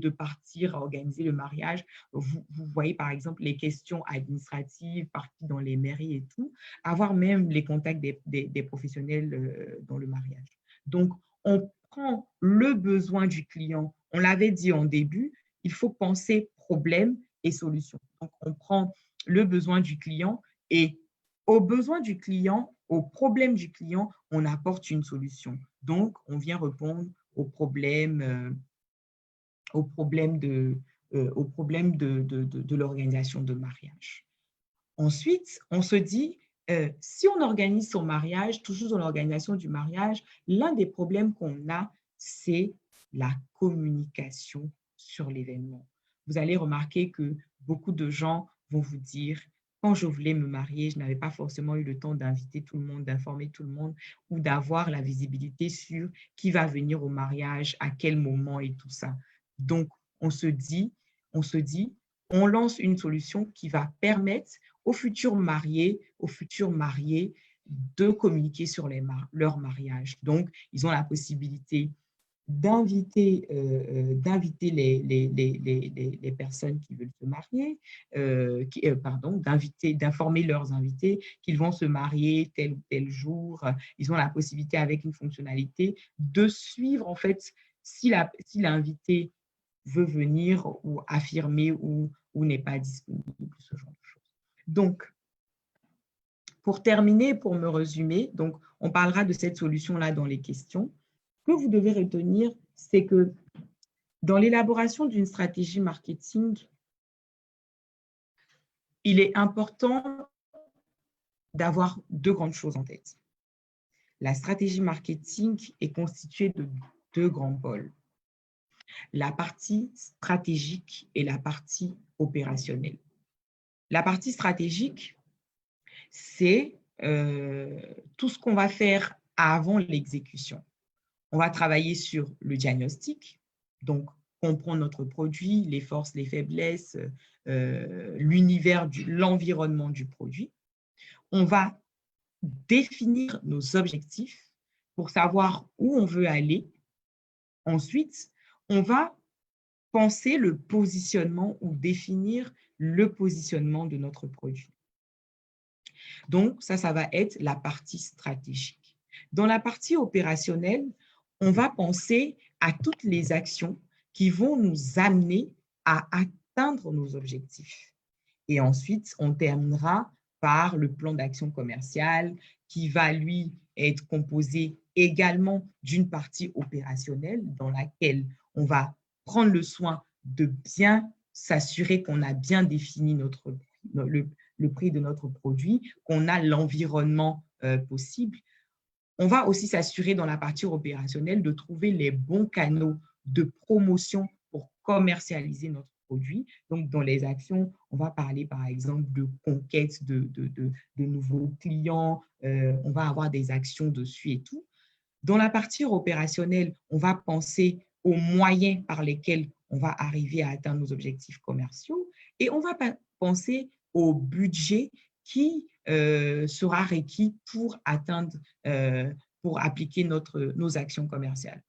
partir à organiser le mariage. Vous voyez, par exemple, les questions administratives parties dans les mairies et tout, avoir même les contacts des professionnels dans le mariage. Donc, on prend le besoin du client. On l'avait dit en début, il faut penser problème et solution. Donc, on prend le besoin du client et aux besoins du client, au problème du client, on apporte une solution. Donc, on vient répondre aux problèmes de l'organisation de mariage. Ensuite, on se dit, si on organise son mariage, toujours dans l'organisation du mariage, l'un des problèmes qu'on a, c'est la communication sur l'événement. Vous allez remarquer que beaucoup de gens vont vous dire, quand je voulais me marier, je n'avais pas forcément eu le temps d'inviter tout le monde, d'informer tout le monde ou d'avoir la visibilité sur qui va venir au mariage, à quel moment et tout ça. Donc, on se dit, on lance une solution qui va permettre aux futurs mariés de communiquer sur leur mariage. Donc, ils ont la possibilité d'inviter les personnes qui veulent se marier, d'informer leurs invités qu'ils vont se marier tel ou tel jour. Ils ont la possibilité, avec une fonctionnalité, de suivre, en fait, si l'invité veut venir ou affirmer ou n'est pas disponible, ce genre de choses. Donc, pour terminer, pour me résumer, donc on parlera de cette solution-là dans les questions. Ce que vous devez retenir, c'est que dans l'élaboration d'une stratégie marketing, il est important d'avoir deux grandes choses en tête. La stratégie marketing est constituée de deux grands pôles. La partie stratégique et la partie opérationnelle. La partie stratégique, c'est tout ce qu'on va faire avant l'exécution. On va travailler sur le diagnostic, donc comprendre notre produit, les forces, les faiblesses, l'environnement du produit. On va définir nos objectifs pour savoir où on veut aller. Ensuite, on va penser le positionnement ou définir le positionnement de notre produit. Donc, ça va être la partie stratégique. Dans la partie opérationnelle, on va penser à toutes les actions qui vont nous amener à atteindre nos objectifs. Et ensuite, on terminera par le plan d'action commerciale qui va, lui, être composé également d'une partie opérationnelle dans laquelle on va prendre le soin de bien s'assurer qu'on a bien défini le prix de notre produit, qu'on a l'environnement possible. On va aussi s'assurer dans la partie opérationnelle de trouver les bons canaux de promotion pour commercialiser notre produit. Donc, dans les actions, on va parler par exemple de conquête de nouveaux clients, on va avoir des actions dessus et tout. Dans la partie opérationnelle, on va penser aux moyens par lesquels on va arriver à atteindre nos objectifs commerciaux et on va penser au budget qui sera requis pour appliquer nos actions commerciales.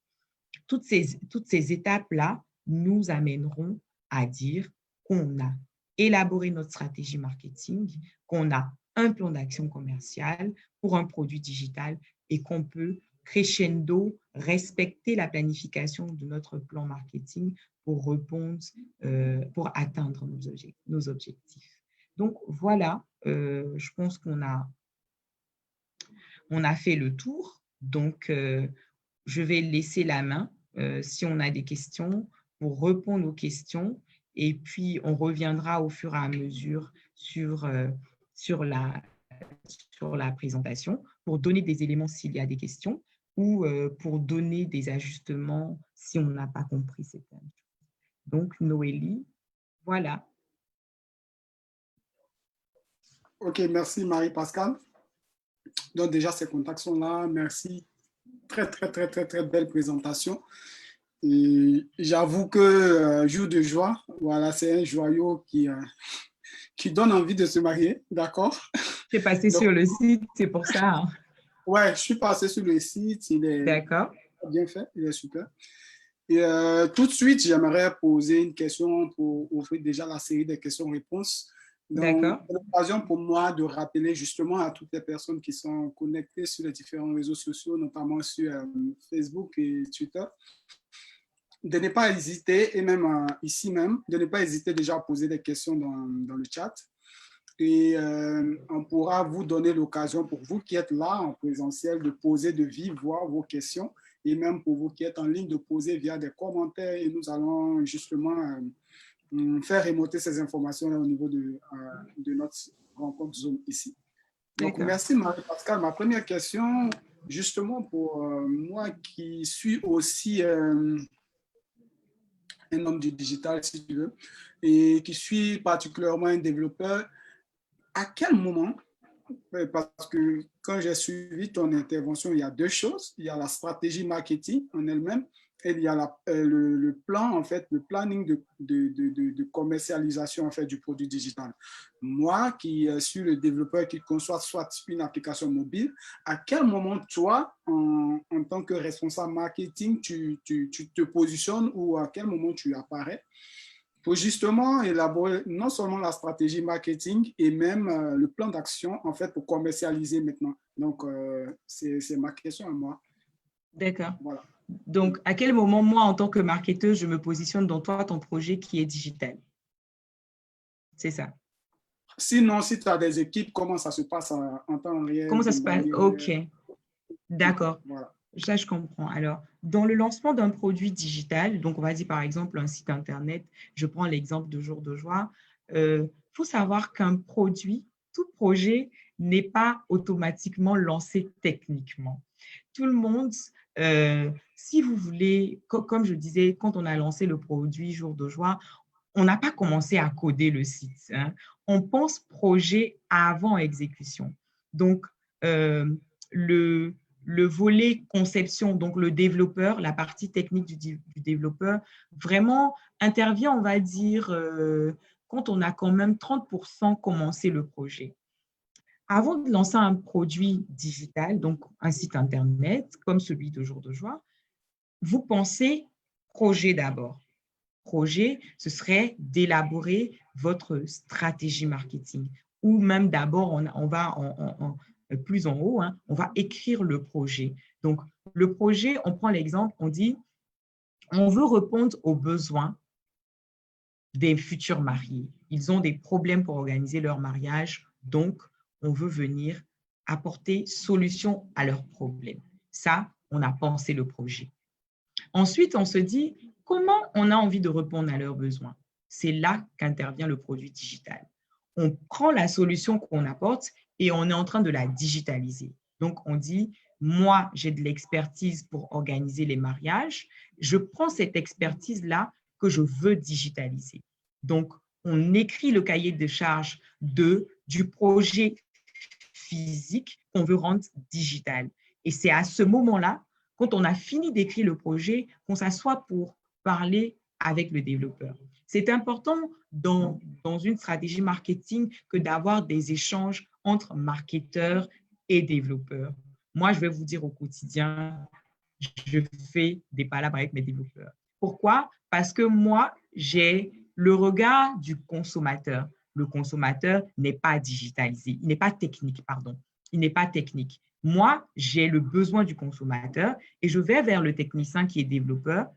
Toutes ces étapes-là nous amèneront à dire qu'on a élaboré notre stratégie marketing, qu'on a un plan d'action commerciale pour un produit digital et qu'on peut crescendo respecter la planification de notre plan marketing pour atteindre nos objectifs. Donc, voilà, je pense qu'on a fait le tour. Donc, je vais laisser la main si on a des questions pour répondre aux questions. Et puis, on reviendra au fur et à mesure sur la présentation pour donner des éléments s'il y a des questions ou pour donner des ajustements si on n'a pas compris certaines choses. Donc, Noélie, Voilà. OK, merci Marie-Pascale. Donc déjà, ces contacts sont là. Merci. Très, très, très, très, très belle présentation. Et j'avoue que jour de joie, voilà, c'est un joyau qui donne envie de se marier, d'accord? C'est passé Donc, sur le site, c'est pour ça, hein. ouais, je suis passé sur le site, il est D'accord, bien fait, il est super. Et tout de suite, j'aimerais poser une question pour ouvrir déjà la série des questions-réponses. Donc, d'accord, c'est l'occasion pour moi de rappeler justement à toutes les personnes qui sont connectées sur les différents réseaux sociaux, notamment sur Facebook et Twitter, de ne pas hésiter, et même ici même, de ne pas hésiter déjà à poser des questions dans le chat. Et on pourra vous donner l'occasion pour vous qui êtes là en présentiel de poser de vive voix vos questions et même pour vous qui êtes en ligne de poser via des commentaires et nous allons justement faire remonter ces informations au niveau de notre rencontre Zoom ici. Donc, d'accord. merci Marie-Pascale. Ma première question, justement pour moi qui suis aussi un homme du digital, si tu veux, et qui suis particulièrement un développeur, à quel moment, parce que quand j'ai suivi ton intervention, il y a deux choses. Il y a la stratégie marketing en elle-même et il y a le plan, en fait, le planning de commercialisation en fait, du produit digital. Moi, qui suis le développeur qui conçoit soit une application mobile, à quel moment, toi, en tant que responsable marketing, tu te positionnes ou à quel moment tu apparais pour justement élaborer non seulement la stratégie marketing et même le plan d'action en fait pour commercialiser maintenant. Donc, c'est ma question à moi. D'accord. Voilà. Donc, à quel moment, moi, en tant que marketeuse, je me positionne dans toi, ton projet qui est digital? C'est ça. Sinon, si tu as des équipes, comment ça se passe en temps Comment réel, ça de se passe? OK, manière… d'accord. Voilà. Ça, je comprends. Alors, dans le lancement d'un produit digital, donc on va dire par exemple un site Internet, je prends l'exemple de Jour de Joie, faut savoir qu'un produit, tout projet n'est pas automatiquement lancé techniquement. Tout le monde, si vous voulez, comme je disais, quand on a lancé le produit Jour de Joie, on n'a pas commencé à coder le site, hein. On pense projet avant exécution. Donc, le, le volet conception, donc le développeur, la partie technique du développeur, vraiment intervient, on va dire, quand on a quand même 30% commencé le projet. Avant de lancer un produit digital, donc un site Internet, comme celui de Jour de Joie, vous pensez projet d'abord. Projet, ce serait d'élaborer votre stratégie marketing. Ou même d'abord, on va plus en haut, hein, on va écrire le projet. Donc, le projet, on prend l'exemple, on dit, on veut répondre aux besoins des futurs mariés. Ils ont des problèmes pour organiser leur mariage, donc on veut venir apporter solution à leurs problèmes. Ça, on a pensé le projet. Ensuite, on se dit, comment on a envie de répondre à leurs besoins? C'est là qu'intervient le produit digital. On prend la solution qu'on apporte et on est en train de la digitaliser. Donc, on dit, moi, j'ai de l'expertise pour organiser les mariages. Je prends cette expertise-là que je veux digitaliser. Donc, on écrit le cahier de charges du projet physique qu'on veut rendre digital. Et c'est à ce moment-là, quand on a fini d'écrire le projet, qu'on s'assoit pour parler avec le développeur. C'est important dans une stratégie marketing que d'avoir des échanges entre marketeurs et développeurs. Moi, je vais vous dire au quotidien, je fais des palabres avec mes développeurs. Pourquoi? Parce que moi, j'ai le regard du consommateur. Le consommateur n'est pas digitalisé, il n'est pas technique, pardon. Il n'est pas technique. Moi, j'ai le besoin du consommateur et je vais vers le technicien qui est développeur,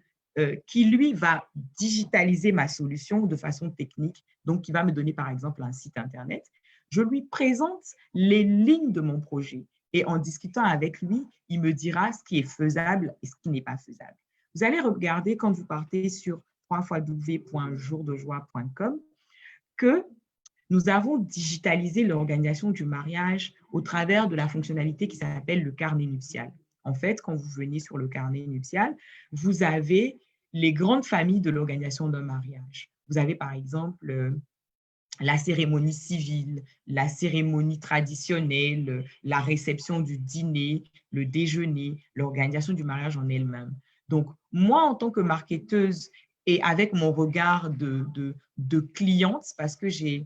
qui lui va digitaliser ma solution de façon technique, donc qui va me donner par exemple un site Internet. Je lui présente les lignes de mon projet et en discutant avec lui, il me dira ce qui est faisable et ce qui n'est pas faisable. Vous allez regarder quand vous partez sur www.jourdejoie.com que nous avons digitalisé l'organisation du mariage au travers de la fonctionnalité qui s'appelle le carnet nuptial. En fait, quand vous venez sur le carnet nuptial, vous avez les grandes familles de l'organisation d'un mariage. Vous avez par exemple la cérémonie civile, la cérémonie traditionnelle, la réception du dîner, le déjeuner, l'organisation du mariage en elle-même. Donc, moi, en tant que marketeuse et avec mon regard de cliente, parce que je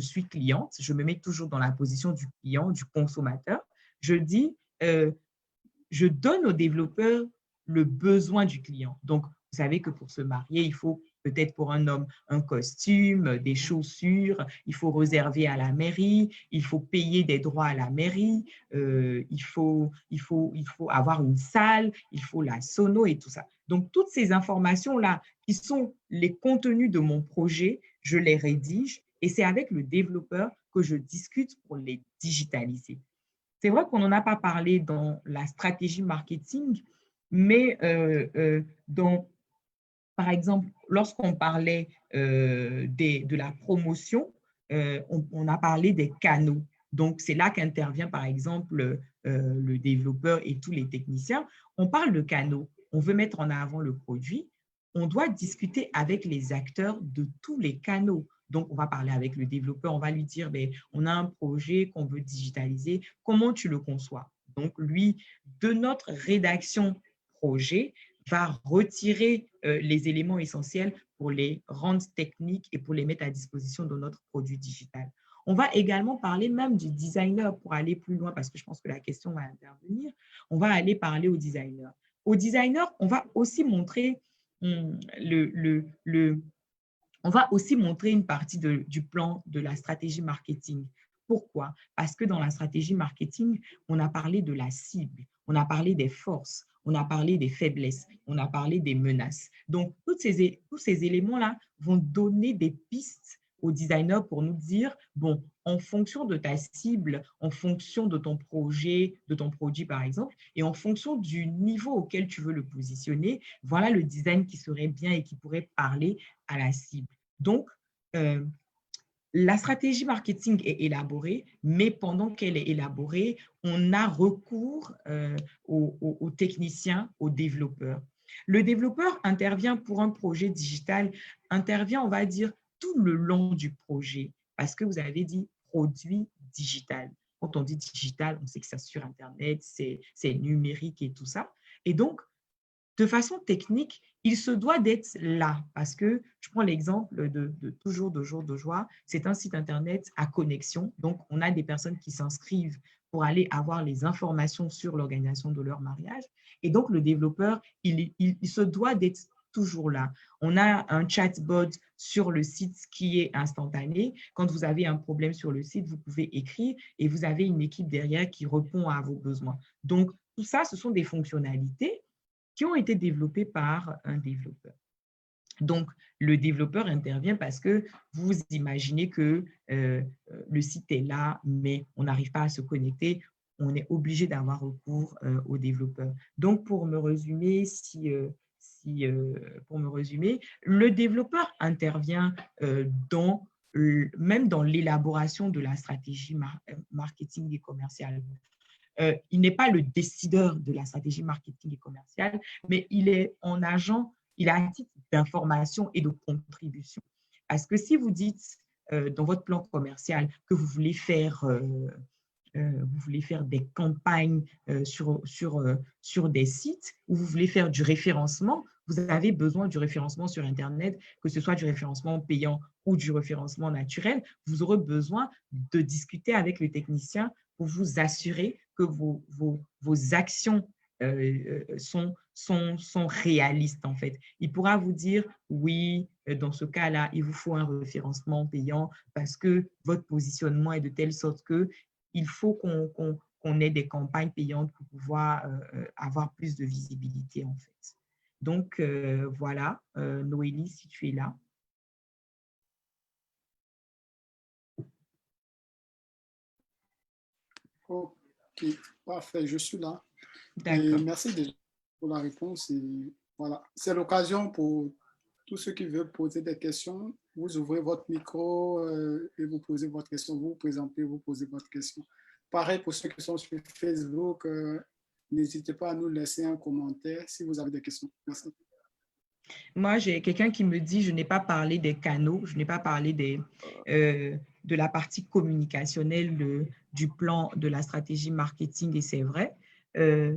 suis cliente, je me mets toujours dans la position du client, du consommateur, je dis, je donne aux développeurs le besoin du client. Donc, vous savez que pour se marier, il faut peut-être pour un homme un costume, des chaussures, il faut réserver à la mairie, il faut payer des droits à la mairie, il faut avoir une salle, il faut la sono et tout ça. Donc, toutes ces informations-là qui sont les contenus de mon projet, je les rédige et c'est avec le développeur que je discute pour les digitaliser. C'est vrai qu'on n'en a pas parlé dans la stratégie marketing, mais par exemple, lorsqu'on parlait de la promotion, on a parlé des canaux. Donc, c'est là qu'intervient, par exemple, le développeur et tous les techniciens. On parle de canaux. On veut mettre en avant le produit. On doit discuter avec les acteurs de tous les canaux. Donc, on va parler avec le développeur. On va lui dire, ben, on a un projet qu'on veut digitaliser. Comment tu le conçois? Donc, lui, de notre rédaction projet, va retirer les éléments essentiels pour les rendre techniques et pour les mettre à disposition de notre produit digital. On va également parler même du designer pour aller plus loin parce que je pense que la question va intervenir. On va aller parler au designer. Au designer, on va aussi montrer on va aussi montrer une partie du plan de la stratégie marketing. Pourquoi? Parce que dans la stratégie marketing, on a parlé de la cible, on a parlé des forces, on a parlé des faiblesses, on a parlé des menaces. Donc, tous ces éléments-là vont donner des pistes aux designers pour nous dire, bon, en fonction de ta cible, en fonction de ton projet, de ton produit par exemple, et en fonction du niveau auquel tu veux le positionner, voilà le design qui serait bien et qui pourrait parler à la cible. Donc, la stratégie marketing est élaborée, mais pendant qu'elle est élaborée, on a recours aux techniciens, aux développeurs. Le développeur intervient pour un projet digital, intervient, on va dire, tout le long du projet, parce que vous avez dit produit digital. Quand on dit digital, on sait que c'est sur Internet, c'est numérique et tout ça. Et donc, de façon technique, il se doit d'être là parce que je prends l'exemple de Toujours de jour de joie. C'est un site Internet à connexion. Donc, on a des personnes qui s'inscrivent pour aller avoir les informations sur l'organisation de leur mariage. Et donc, le développeur, il se doit d'être toujours là. On a un chatbot sur le site qui est instantané. Quand vous avez un problème sur le site, vous pouvez écrire et vous avez une équipe derrière qui répond à vos besoins. Donc, tout ça, ce sont des fonctionnalités qui ont été développés par un développeur. Donc, le développeur intervient parce que vous imaginez que le site est là, mais on n'arrive pas à se connecter. On est obligé d'avoir recours au développeur. Donc, pour me résumer, le développeur intervient même dans l'élaboration de la stratégie marketing et commerciale. Il n'est pas le décideur de la stratégie marketing et commerciale, mais il est en agent, il a un titre d'information et de contribution. Parce que si vous dites dans votre plan commercial que vous voulez faire des campagnes sur des sites, ou vous voulez faire du référencement, vous avez besoin du référencement sur Internet, que ce soit du référencement payant ou du référencement naturel, vous aurez besoin de discuter avec le technicien pour vous assurer que vos actions sont réalistes en fait. Il pourra vous dire, oui, dans ce cas-là, il vous faut un référencement payant parce que votre positionnement est de telle sorte que il faut qu'on ait des campagnes payantes pour pouvoir avoir plus de visibilité en fait. Donc, voilà, Noélie, si tu es là. Ok, parfait, je suis là. Et D'accord. merci déjà pour la réponse. Et voilà, c'est l'occasion pour tous ceux qui veulent poser des questions. Vous ouvrez votre micro et vous posez votre question. Vous vous présentez, vous posez votre question. Pareil pour ceux qui sont sur Facebook, n'hésitez pas à nous laisser un commentaire si vous avez des questions. Merci. Moi, j'ai quelqu'un qui me dit, je n'ai pas parlé des canaux, je n'ai pas parlé de la partie communicationnelle du plan, de la stratégie marketing, et c'est vrai. Euh,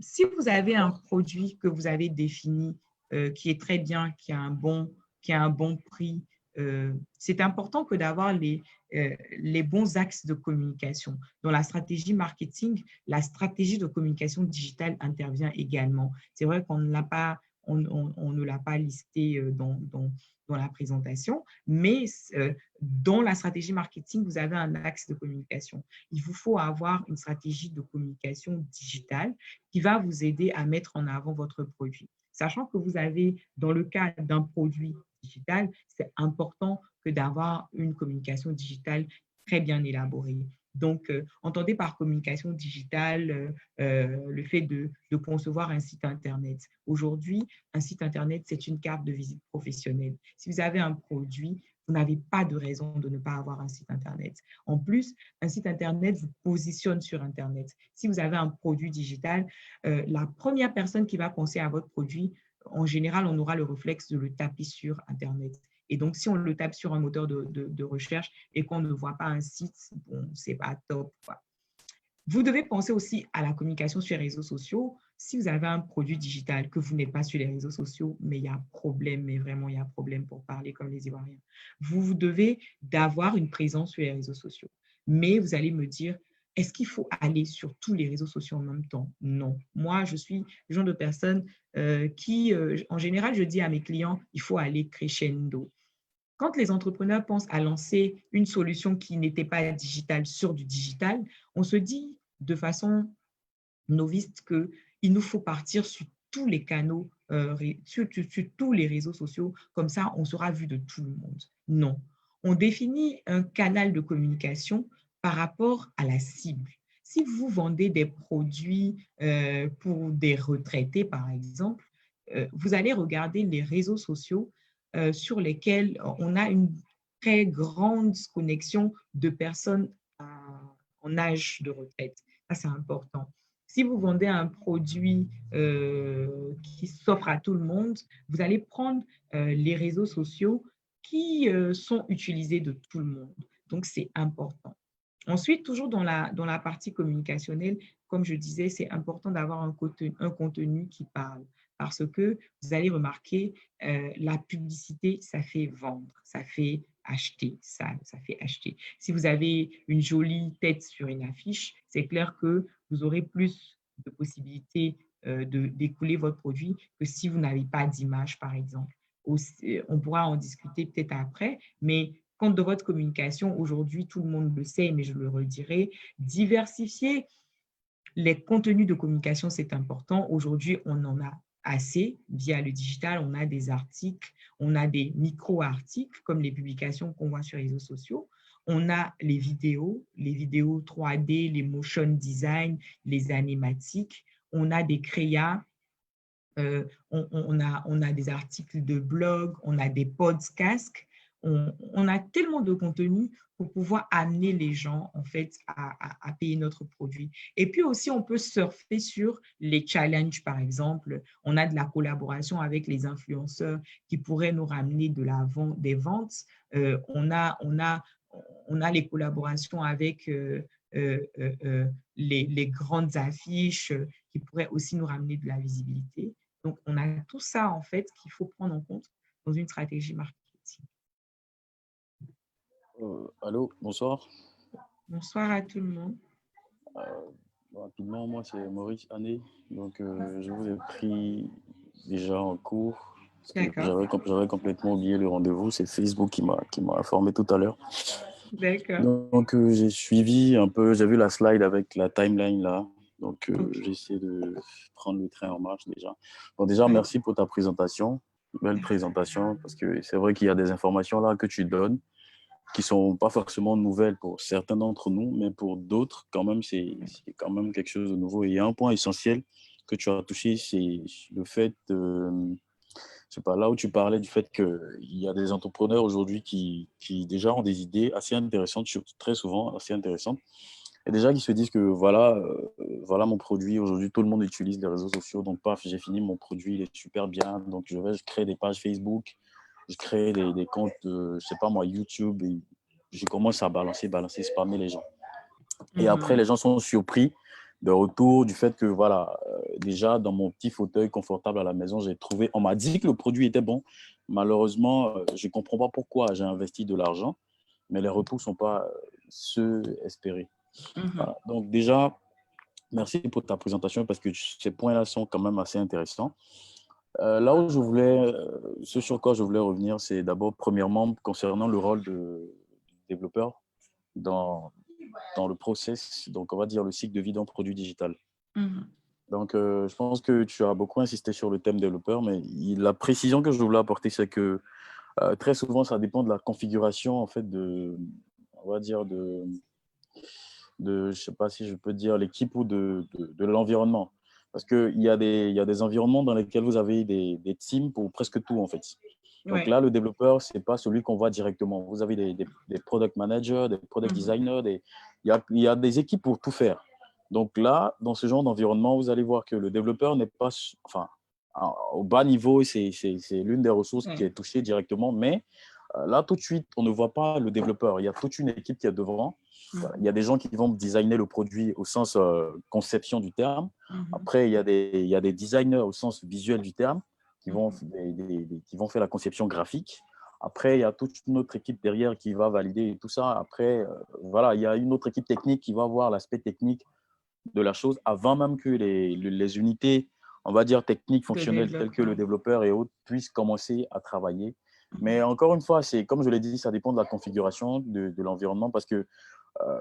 Si vous avez un produit que vous avez défini, qui est très bien, qui a un bon prix, c'est important que d'avoir les bons axes de communication. Dans la stratégie marketing, la stratégie de communication digitale intervient également. C'est vrai qu'on ne l'a pas, on ne l'a pas listé dans la présentation, mais dans la stratégie marketing, vous avez un axe de communication. Il vous faut avoir une stratégie de communication digitale qui va vous aider à mettre en avant votre produit. Sachant que vous avez, dans le cas d'un produit digital, c'est important que d'avoir une communication digitale très bien élaborée. Donc, entendez par communication digitale le fait de concevoir un site Internet. Aujourd'hui, un site Internet, c'est une carte de visite professionnelle. Si vous avez un produit, vous n'avez pas de raison de ne pas avoir un site Internet. En plus, un site Internet vous positionne sur Internet. Si vous avez un produit digital, la première personne qui va penser à votre produit, en général, on aura le réflexe de le taper sur Internet. Et donc, si on le tape sur un moteur de recherche et qu'on ne voit pas un site, bon, c'est pas top, quoi. Vous devez penser aussi à la communication sur les réseaux sociaux. Si vous avez un produit digital que vous n'êtes pas sur les réseaux sociaux, mais il y a un problème, mais vraiment il y a un problème pour parler comme les Ivoiriens. Vous devez d'avoir une présence sur les réseaux sociaux. Mais vous allez me dire, est-ce qu'il faut aller sur tous les réseaux sociaux en même temps? Non. Moi, je suis le genre de personne en général, je dis à mes clients, il faut aller crescendo. Quand les entrepreneurs pensent à lancer une solution qui n'était pas digitale sur du digital, on se dit de façon novice qu'il nous faut partir sur tous les canaux, sur tous les réseaux sociaux, comme ça on sera vu de tout le monde. Non, on définit un canal de communication par rapport à la cible. Si vous vendez des produits pour des retraités, par exemple, vous allez regarder les réseaux sociaux sur lesquels on a une très grande connexion de personnes en âge de retraite. Ça, c'est important. Si vous vendez un produit qui s'offre à tout le monde, vous allez prendre les réseaux sociaux qui sont utilisés de tout le monde. Donc, c'est important. Ensuite, toujours dans la partie communicationnelle, comme je disais, c'est important d'avoir un contenu qui parle parce que vous allez remarquer, la publicité, ça fait vendre, ça fait acheter, ça fait acheter. Si vous avez une jolie tête sur une affiche, c'est clair que vous aurez plus de possibilités d'écouler votre produit que si vous n'avez pas d'image, par exemple. On pourra en discuter peut-être après, mais quand de votre communication, aujourd'hui, tout le monde le sait, mais je le redirai, diversifier les contenus de communication, c'est important. Aujourd'hui, on en a assez via le digital. On a des articles, on a des micro-articles comme les publications qu'on voit sur les réseaux sociaux. On a les vidéos 3D, les motion design, les animatiques. On a des créas, on a des articles de blog, on a des podcasts. On a tellement de contenu pour pouvoir amener les gens en fait à payer notre produit. Et puis aussi, on peut surfer sur les challenges, par exemple. On a de la collaboration avec les influenceurs qui pourraient nous ramener des ventes. On a les collaborations avec les grandes affiches qui pourraient aussi nous ramener de la visibilité. Donc, on a tout ça, en fait, qu'il faut prendre en compte dans une stratégie marketing. Allô, bonsoir. Bonsoir à tout le monde. Rapidement, moi c'est Maurice Ané. Donc, je vous ai pris déjà en cours. J'avais complètement oublié le rendez-vous. C'est Facebook qui m'a informé tout à l'heure. D'accord. Donc, j'ai suivi un peu, j'ai vu la slide avec la timeline là. Donc, okay. J'ai essayé de prendre le train en marche déjà. Bon, déjà, merci pour ta présentation. Belle présentation, parce que c'est vrai qu'il y a des informations là que tu donnes qui ne sont pas forcément nouvelles pour certains d'entre nous, mais pour d'autres, quand même, c'est quand même quelque chose de nouveau. Et il y a un point essentiel que tu as touché, c'est le fait, c'est pas là où tu parlais du fait qu'il y a des entrepreneurs aujourd'hui qui déjà ont des idées assez intéressantes, très souvent assez intéressantes, Et déjà, qui se disent que voilà, voilà mon produit. Aujourd'hui, tout le monde utilise les réseaux sociaux. Donc, paf, j'ai fini mon produit, il est super bien. Donc, je crée des pages Facebook, je crée des comptes, je sais pas moi, YouTube. Et je commence à balancer, spammer les gens. Et après, les gens sont surpris de retour du fait que, voilà, déjà, dans mon petit fauteuil confortable à la maison, j'ai trouvé, on m'a dit que le produit était bon. Malheureusement, je ne comprends pas pourquoi j'ai investi de l'argent, mais les retours ne sont pas ceux espérés. Voilà. Donc, déjà, merci pour ta présentation parce que ces points-là sont quand même assez intéressants. Là où je voulais, ce sur quoi je voulais revenir, c'est d'abord, premièrement, concernant le rôle du développeur dans le process, donc on va dire le cycle de vie d'un produit digital. Donc, je pense que tu as beaucoup insisté sur le thème développeur, mais la précision que je voulais apporter, c'est que très souvent, ça dépend de la configuration, en fait, on va dire, je sais pas si je peux dire l'équipe ou de l'environnement. Parce qu'il y a des environnements dans lesquels vous avez des teams pour presque tout, en fait. Donc là, le développeur, ce n'est pas celui qu'on voit directement. Vous avez des product managers, des product designers, il y a des équipes pour tout faire. Donc là, dans ce genre d'environnement, vous allez voir que le développeur n'est pas, enfin, au bas niveau, c'est l'une des ressources qui est touchée directement. Mais là, tout de suite, on ne voit pas le développeur. Il y a toute une équipe qui est devant. Il y a des gens qui vont designer le produit au sens conception du terme. Après, il y a des designers au sens visuel du terme qui vont faire la conception graphique. Après, il y a toute une autre équipe derrière qui va valider tout ça. Après, voilà, il y a une autre équipe technique qui va voir l'aspect technique de la chose avant même que les unités, on va dire, techniques, fonctionnelles, telles que le développeur et autres, puissent commencer à travailler. Mais encore une fois, c'est comme je l'ai dit, ça dépend de la configuration de l'environnement parce que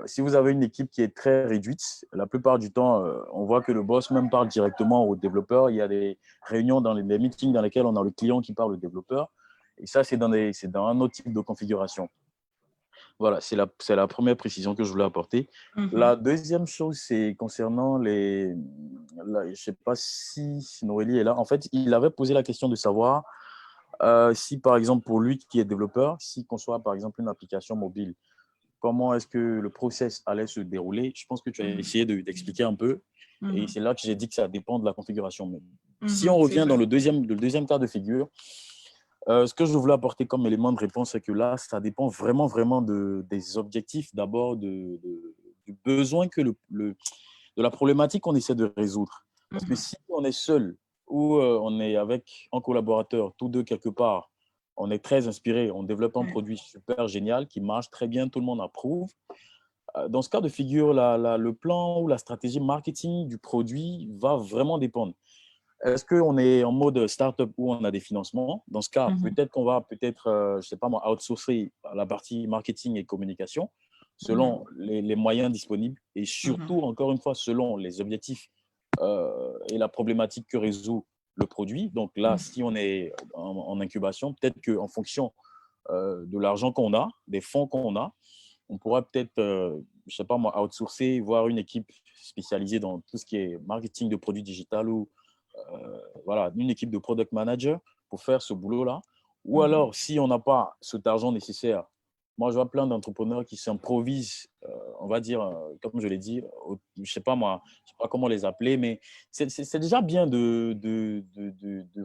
si vous avez une équipe qui est très réduite, la plupart du temps, on voit que le boss même parle directement au développeur. Il y a des réunions dans les meetings dans lesquels on a le client qui parle au développeur. Et ça, c'est dans un autre type de configuration. Voilà, c'est la première précision que je voulais apporter. La deuxième chose, c'est concernant je ne sais pas si Noélie est là. En fait, il avait posé la question de savoir si, par exemple, pour lui qui est développeur, s'il conçoit, par exemple, une application mobile, comment est-ce que le process allait se dérouler. Je pense que tu as essayé d'expliquer un peu. Et c'est là que j'ai dit que ça dépend de la configuration. Mais si on revient dans le deuxième cas de figure, ce que je voulais apporter comme élément de réponse, c'est que là, ça dépend vraiment, vraiment des objectifs, d'abord du besoin de la problématique qu'on essaie de résoudre. Parce que si on est seul ou on est avec un collaborateur, tous deux quelque part, on est très inspiré, on développe un produit super génial qui marche très bien, tout le monde approuve. Dans ce cas de figure, le plan ou la stratégie marketing du produit va vraiment dépendre. Est-ce qu'on est en mode startup où on a des financements? Dans ce cas, peut-être qu'on va je sais pas moi, outsourcer la partie marketing et communication selon les moyens disponibles et surtout, encore une fois, selon les objectifs et la problématique que résout le produit. Donc là, si on est en incubation, peut-être qu'en fonction de l'argent qu'on a, des fonds qu'on a, on pourra peut-être, je sais pas moi, outsourcer, voir une équipe spécialisée dans tout ce qui est marketing de produits digitaux ou voilà, une équipe de product manager pour faire ce boulot-là. Ou alors, si on n'a pas cet argent nécessaire, moi, je vois plein d'entrepreneurs qui s'improvisent, on va dire, comme je l'ai dit, je ne sais pas moi, je sais pas comment les appeler, mais c'est déjà bien de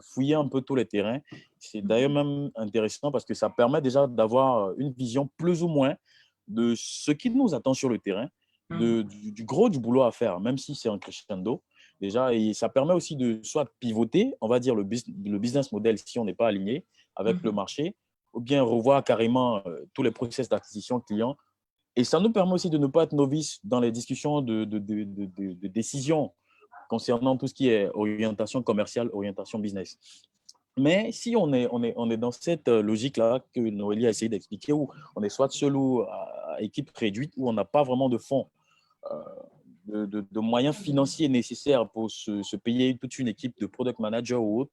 fouiller un peu tous les terrains. C'est d'ailleurs même intéressant parce que ça permet déjà d'avoir une vision plus ou moins de ce qui nous attend sur le terrain, du gros du boulot à faire, même si c'est un crescendo. Déjà, et ça permet aussi de soit pivoter, on va dire le business model si on n'est pas aligné avec le marché, ou bien revoir carrément tous les process d'acquisition client. Et ça nous permet aussi de ne pas être novice dans les discussions de décision concernant tout ce qui est orientation commerciale, orientation business. Mais si on est dans cette logique-là que Noélie a essayé d'expliquer, où on est soit seul ou à équipe réduite, où on n'a pas vraiment de fonds, de moyens financiers nécessaires pour se payer toute une équipe de product manager ou autre,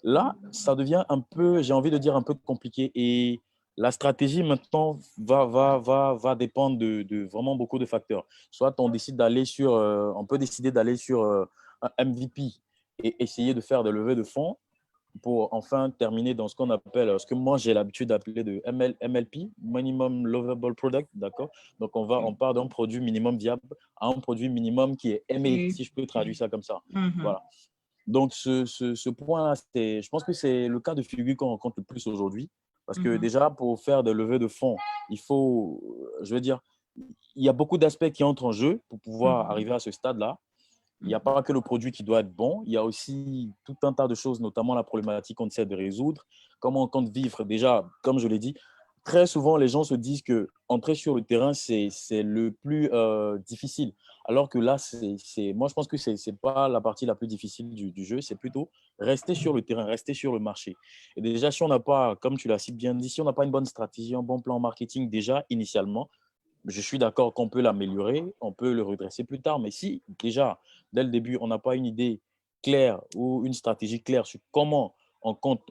là, ça devient un peu, j'ai envie de dire, un peu compliqué. Et la stratégie maintenant va dépendre de vraiment beaucoup de facteurs. Soit on décide d'aller on peut décider d'aller sur un MVP et essayer de faire des levées de fonds, pour enfin terminer dans ce qu'on appelle, ce que moi j'ai l'habitude d'appeler de MLP, Minimum Lovable Product, d'accord? Donc, on part d'un produit minimum viable à un produit minimum qui est aimé, si je peux traduire ça comme ça. Voilà. Donc, ce point-là, je pense que c'est le cas de figure qu'on rencontre le plus aujourd'hui. Parce que déjà, pour faire des levées de fonds, il faut, je veux dire, il y a beaucoup d'aspects qui entrent en jeu pour pouvoir arriver à ce stade-là. Il n'y a pas que le produit qui doit être bon, il y a aussi tout un tas de choses, notamment la problématique qu'on essaie de résoudre, comment on compte vivre. Déjà, comme je l'ai dit, très souvent, les gens se disent que entrer sur le terrain, c'est le plus difficile. Alors que là, moi, je pense que ce n'est pas la partie la plus difficile du jeu, c'est plutôt rester sur le terrain, rester sur le marché. Et déjà, si on n'a pas, comme tu l'as si bien dit, si on n'a pas une bonne stratégie, un bon plan marketing déjà initialement, je suis d'accord qu'on peut l'améliorer, on peut le redresser plus tard. Mais si déjà, dès le début, on n'a pas une idée claire ou une stratégie claire sur comment on compte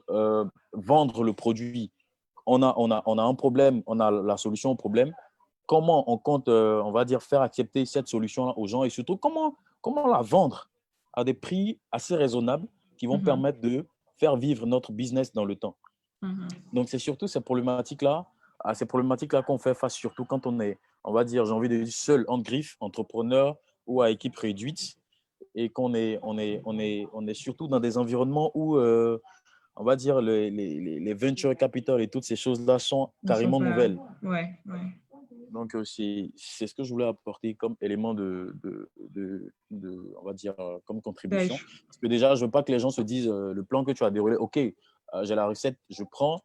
vendre le produit, on a un problème, on a la solution au problème, comment on compte, on va dire, faire accepter cette solution aux gens et surtout comment la vendre à des prix assez raisonnables qui vont permettre de faire vivre notre business dans le temps. Donc, c'est surtout ces problématiques-là, à ces problématiques-là qu'on fait face, surtout quand on est, on va dire, j'ai envie de dire, seul en griffe, entrepreneur ou à équipe réduite et on est surtout dans des environnements où, on va dire, les venture capital et toutes ces choses-là sont carrément nouvelles. Ouais. Donc, c'est ce que je voulais apporter comme élément on va dire, comme contribution. Parce que déjà, je ne veux pas que les gens se disent, le plan que tu as déroulé, OK, j'ai la recette, je prends,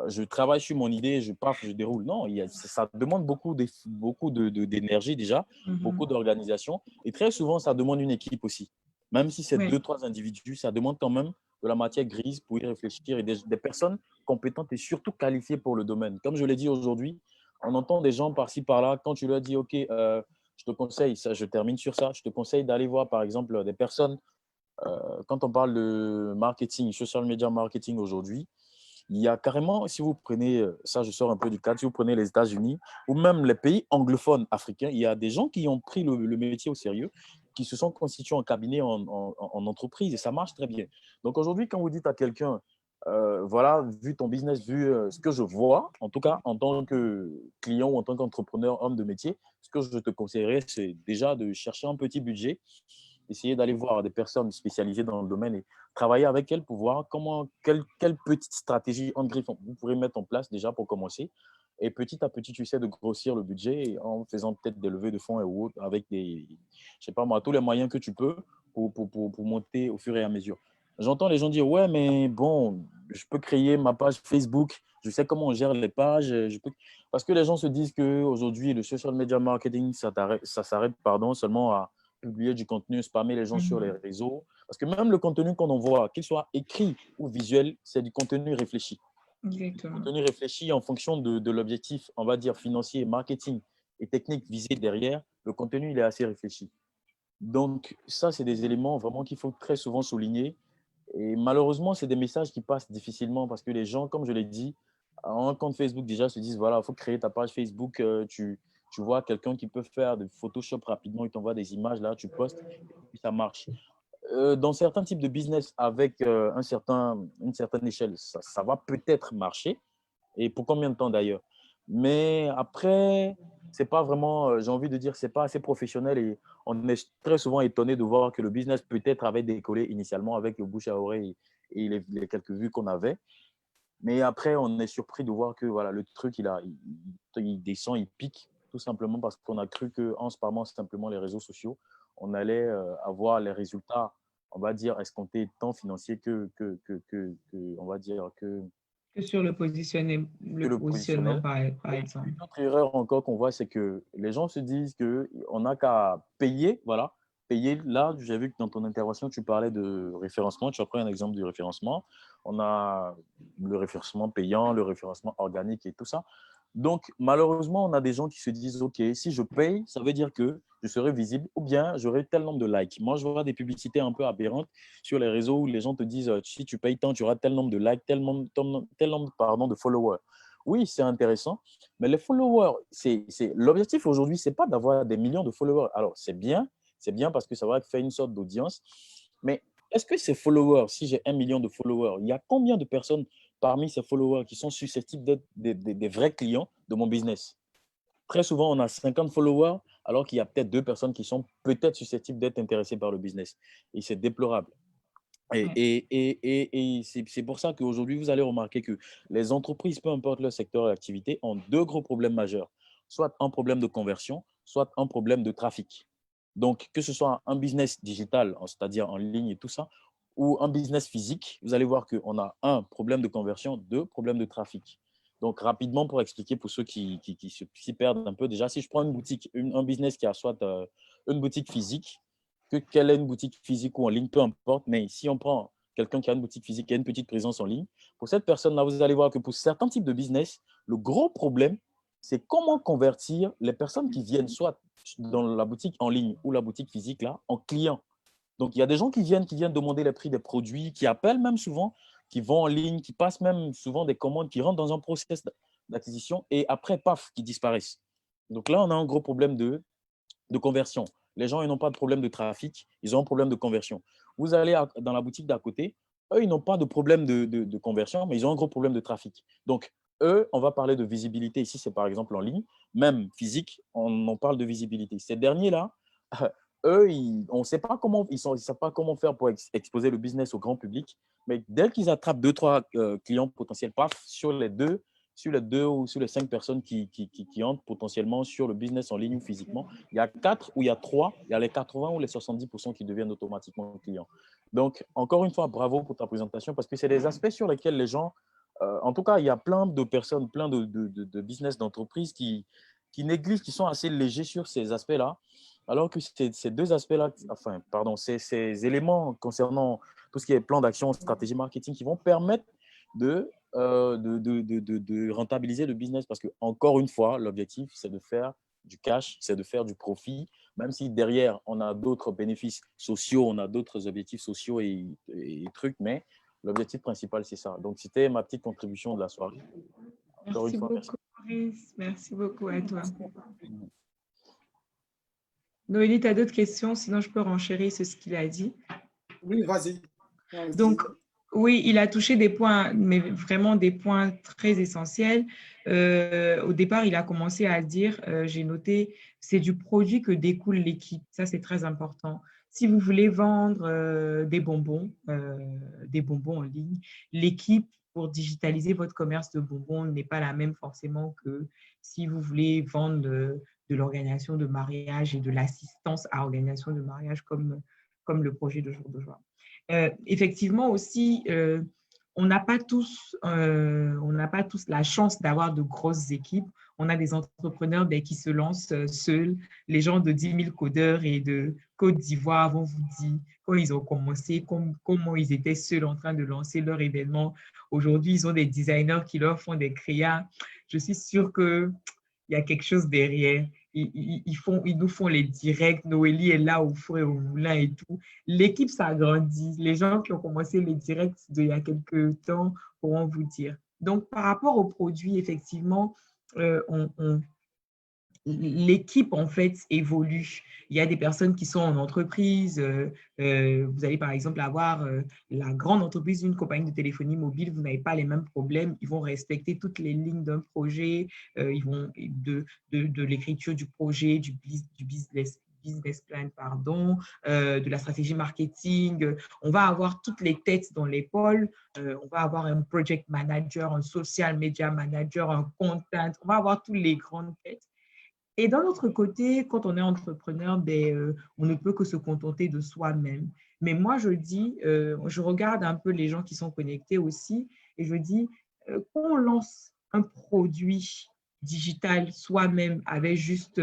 je travaille sur mon idée, je déroule. Non, ça demande beaucoup d'énergie déjà, beaucoup d'organisation. Et très souvent, ça demande une équipe aussi. Même si c'est 2-3 individus, ça demande quand même de la matière grise pour y réfléchir et des personnes compétentes et surtout qualifiées pour le domaine. Comme je l'ai dit aujourd'hui, on entend des gens par-ci, par-là, quand tu leur dis, OK, je te conseille, ça, je termine sur ça, je te conseille d'aller voir, par exemple, des personnes, quand on parle de marketing, social media marketing aujourd'hui, il y a carrément, si vous prenez, ça je sors un peu du cadre, si vous prenez les États-Unis ou même les pays anglophones africains, il y a des gens qui ont pris le métier au sérieux, qui se sont constitués en cabinet, en entreprise et ça marche très bien. Donc aujourd'hui, quand vous dites à quelqu'un, voilà, vu ton business, vu ce que je vois, en tout cas en tant que client ou en tant qu'entrepreneur, homme de métier, ce que je te conseillerais, c'est déjà de chercher un petit budget, essayer d'aller voir des personnes spécialisées dans le domaine et travailler avec elles pour voir quelle petite stratégie en griffe vous pourrez mettre en place déjà pour commencer. Et petit à petit, tu essaies de grossir le budget en faisant peut-être des levées de fonds et autres avec je sais pas moi, tous les moyens que tu peux pour monter au fur et à mesure. J'entends les gens dire, ouais, mais bon, je peux créer ma page Facebook, je sais comment on gère les pages. Parce que les gens se disent qu'aujourd'hui, le social media marketing, ça s'arrête seulement à publier du contenu, spammer les gens sur les réseaux. Parce que même le contenu qu'on envoie, qu'il soit écrit ou visuel, c'est du contenu réfléchi. Exactement. Du contenu réfléchi en fonction de l'objectif, on va dire, financier, marketing et technique visé derrière. Le contenu, il est assez réfléchi. Donc, ça, c'est des éléments vraiment qu'il faut très souvent souligner. Et malheureusement, c'est des messages qui passent difficilement parce que les gens, comme je l'ai dit, en compte Facebook déjà se disent, voilà, il faut créer ta page Facebook, tu vois quelqu'un qui peut faire de Photoshop rapidement, il t'envoie des images, là, tu postes, et puis ça marche. Dans certains types de business, avec une certaine échelle, ça va peut-être marcher. Et pour combien de temps d'ailleurs? Mais après, c'est pas vraiment, j'ai envie de dire, c'est pas assez professionnel et on est très souvent étonné de voir que le business peut-être avait décollé initialement avec le bouche à oreille et les quelques vues qu'on avait. Mais après, on est surpris de voir que voilà, le truc, il descend, il pique, tout simplement parce qu'on a cru qu'en spammant simplement les réseaux sociaux, on allait avoir les résultats, on va dire, escomptés tant financiers on va dire, Que sur le positionnement, positionnel. par Et exemple. une autre erreur encore qu'on voit, c'est que les gens se disent qu'on n'a qu'à payer, voilà, payer. Là, j'ai vu que dans ton intervention, tu parlais de référencement. Tu as pris un exemple du référencement. On a le référencement payant, le référencement organique et tout ça. Donc, malheureusement, on a des gens qui se disent, OK, si je paye, ça veut dire que je serai visible ou bien j'aurai tel nombre de likes. Moi, je vois des publicités un peu aberrantes sur les réseaux où les gens te disent, si tu payes tant, tu auras tel nombre de likes, tel nombre de followers. Oui, c'est intéressant, mais les followers, l'objectif aujourd'hui, ce n'est pas d'avoir des millions de followers. Alors, c'est bien parce que ça va faire une sorte d'audience, mais est-ce que ces followers, si j'ai 1 million de followers, il y a combien de personnes parmi ces followers qui sont susceptibles d'être des vrais clients de mon business? Très souvent, on a 50 followers, alors qu'il y a peut-être 2 personnes qui sont peut-être susceptibles d'être intéressées par le business. Et c'est déplorable. Ouais. Et c'est pour ça qu'aujourd'hui, vous allez remarquer que les entreprises, peu importe leur secteur d'activité, ont 2 gros problèmes majeurs. Soit un problème de conversion, soit un problème de trafic. Donc, que ce soit un business digital, c'est-à-dire en ligne et tout ça, ou un business physique, vous allez voir qu'on a un problème de conversion, 2 problèmes de trafic. Donc, rapidement, pour expliquer pour ceux qui s'y perdent un peu, déjà, si je prends une boutique, un business qui a soit une boutique physique, qu'elle ait une boutique physique ou en ligne, peu importe, mais si on prend quelqu'un qui a une boutique physique et une petite présence en ligne, pour cette personne-là, vous allez voir que pour certains types de business, le gros problème, c'est comment convertir les personnes qui viennent soit dans la boutique en ligne ou la boutique physique là, en clients. Donc, il y a des gens qui viennent demander les prix des produits, qui appellent même souvent, qui vont en ligne, qui passent même souvent des commandes, qui rentrent dans un process d'acquisition et après, paf, qui disparaissent. Donc là, on a un gros problème de conversion. Les gens, ils n'ont pas de problème de trafic, ils ont un problème de conversion. Vous allez dans la boutique d'à côté, eux, ils n'ont pas de problème de conversion, mais ils ont un gros problème de trafic. Donc, eux, on va parler de visibilité. Ici, c'est par exemple en ligne, même physique, on en parle de visibilité. Ces derniers-là, eux, on ne sait pas comment, ils ne savent pas comment faire pour exposer le business au grand public, mais dès qu'ils attrapent 2-3 clients potentiels, paf, sur les deux ou sur les 5 personnes qui entrent potentiellement sur le business en ligne ou physiquement, il y a 4 ou il y a 3, il y a les 80 ou les 70% qui deviennent automatiquement clients. Donc, encore une fois, bravo pour ta présentation parce que c'est des aspects sur lesquels les gens, en tout cas, il y a plein de personnes, plein de business, d'entreprises qui négligent, qui sont assez légers sur ces aspects-là, alors que ces deux aspects-là, enfin, pardon, ces éléments concernant tout ce qui est plan d'action, stratégie marketing qui vont permettre de rentabiliser le business parce que, encore une fois, l'objectif, c'est de faire du cash, c'est de faire du profit, même si derrière, on a d'autres bénéfices sociaux, on a d'autres objectifs sociaux et trucs, mais l'objectif principal, c'est ça. Donc, c'était ma petite contribution de la soirée. Encore Merci une fois, beaucoup, Maurice. Merci beaucoup à toi. merci. Noélie, tu as d'autres questions? Sinon, je peux renchérir sur ce qu'il a dit. Oui, vas-y. Donc, oui, il a touché des points, mais vraiment des points très essentiels. Au départ, il a commencé à dire, j'ai noté, c'est du produit que découle l'équipe. Ça, c'est très important. Si vous voulez vendre des bonbons en ligne, l'équipe pour digitaliser votre commerce de bonbons n'est pas la même forcément que si vous voulez vendre de l'organisation de mariage et de l'assistance à l'organisation de mariage comme le projet de jour de joie. Effectivement aussi, on n'a pas tous la chance d'avoir de grosses équipes. On a des entrepreneurs qui se lancent seuls. Les gens de 10 000 codeurs et de Côte d'Ivoire vont vous dire quand ils ont commencé, comment ils étaient seuls en train de lancer leur événement. Aujourd'hui, ils ont des designers qui leur font des créas. Je suis sûre qu'il y a quelque chose derrière. Ils nous font les directs. Noélie est là au four et au moulin et tout. L'équipe s'agrandit. Les gens qui ont commencé les directs il y a quelques temps pourront vous dire. Donc, par rapport aux produits, effectivement, l'équipe, en fait, évolue. Il y a des personnes qui sont en entreprise. Vous allez, par exemple, avoir la grande entreprise d'une compagnie de téléphonie mobile. Vous n'avez pas les mêmes problèmes. Ils vont respecter toutes les lignes d'un projet. Ils vont de l'écriture du projet, du business plan, pardon, de la stratégie marketing. On va avoir toutes les têtes dans les pôles. On va avoir un project manager, un social media manager, un content. On va avoir toutes les grandes têtes. Et d'un autre côté, quand on est entrepreneur, on ne peut que se contenter de soi-même. Mais moi, je dis, je regarde un peu les gens qui sont connectés aussi et je dis, quand on lance un produit digital soi-même avec juste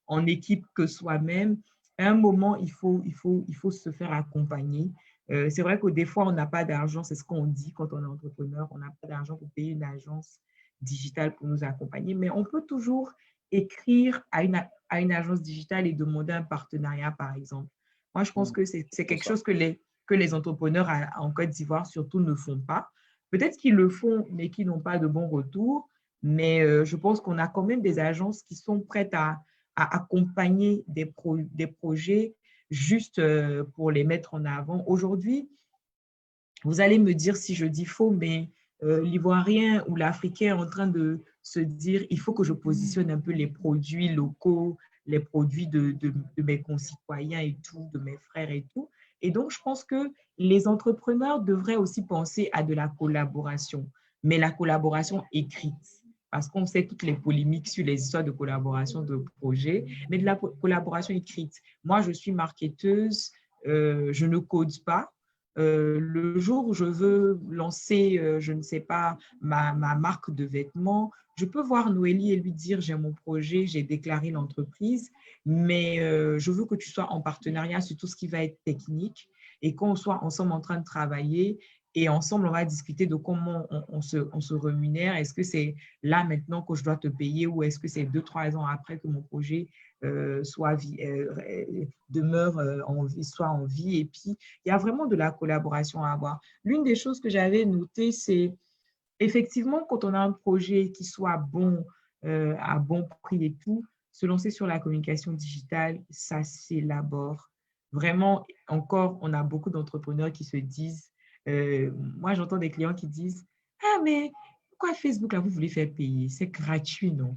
en équipe que soi-même, à un moment, il faut se faire accompagner. C'est vrai que des fois, on n'a pas d'argent, c'est ce qu'on dit quand on est entrepreneur, on n'a pas d'argent pour payer une agence digitale pour nous accompagner, mais on peut toujours écrire à une agence digitale et demander un partenariat, par exemple. Moi, je pense que c'est quelque chose que les entrepreneurs en Côte d'Ivoire, surtout, ne font pas. Peut-être qu'ils le font, mais qui n'ont pas de bons retours. Mais je pense qu'on a quand même des agences qui sont prêtes à accompagner des projets juste pour les mettre en avant. Aujourd'hui, vous allez me dire si je dis faux, mais l'Ivoirien ou l'Africain est en train de se dire, il faut que je positionne un peu les produits locaux, les produits de mes concitoyens et tout, de mes frères et tout. Et donc, je pense que les entrepreneurs devraient aussi penser à de la collaboration, mais la collaboration écrite, parce qu'on sait toutes les polémiques sur les histoires de collaboration de projets, mais de la collaboration écrite. Moi, je suis marketeuse, je ne code pas. Le jour où je veux lancer, je ne sais pas, ma marque de vêtements, je peux voir Noélie et lui dire, j'ai mon projet, j'ai déclaré l'entreprise, mais je veux que tu sois en partenariat sur tout ce qui va être technique et qu'on soit ensemble en train de travailler et ensemble, on va discuter de comment on se rémunère. Est-ce que c'est là maintenant que je dois te payer ou est-ce que c'est 2-3 ans après que mon projet demeure soit en vie. Et puis, il y a vraiment de la collaboration à avoir. L'une des choses que j'avais notées, c'est effectivement, quand on a un projet qui soit bon, à bon prix et tout, se lancer sur la communication digitale, ça s'élabore. Vraiment, encore, on a beaucoup d'entrepreneurs qui se disent, moi j'entends des clients qui disent, ah mais pourquoi Facebook, là, vous voulez faire payer? C'est gratuit, non?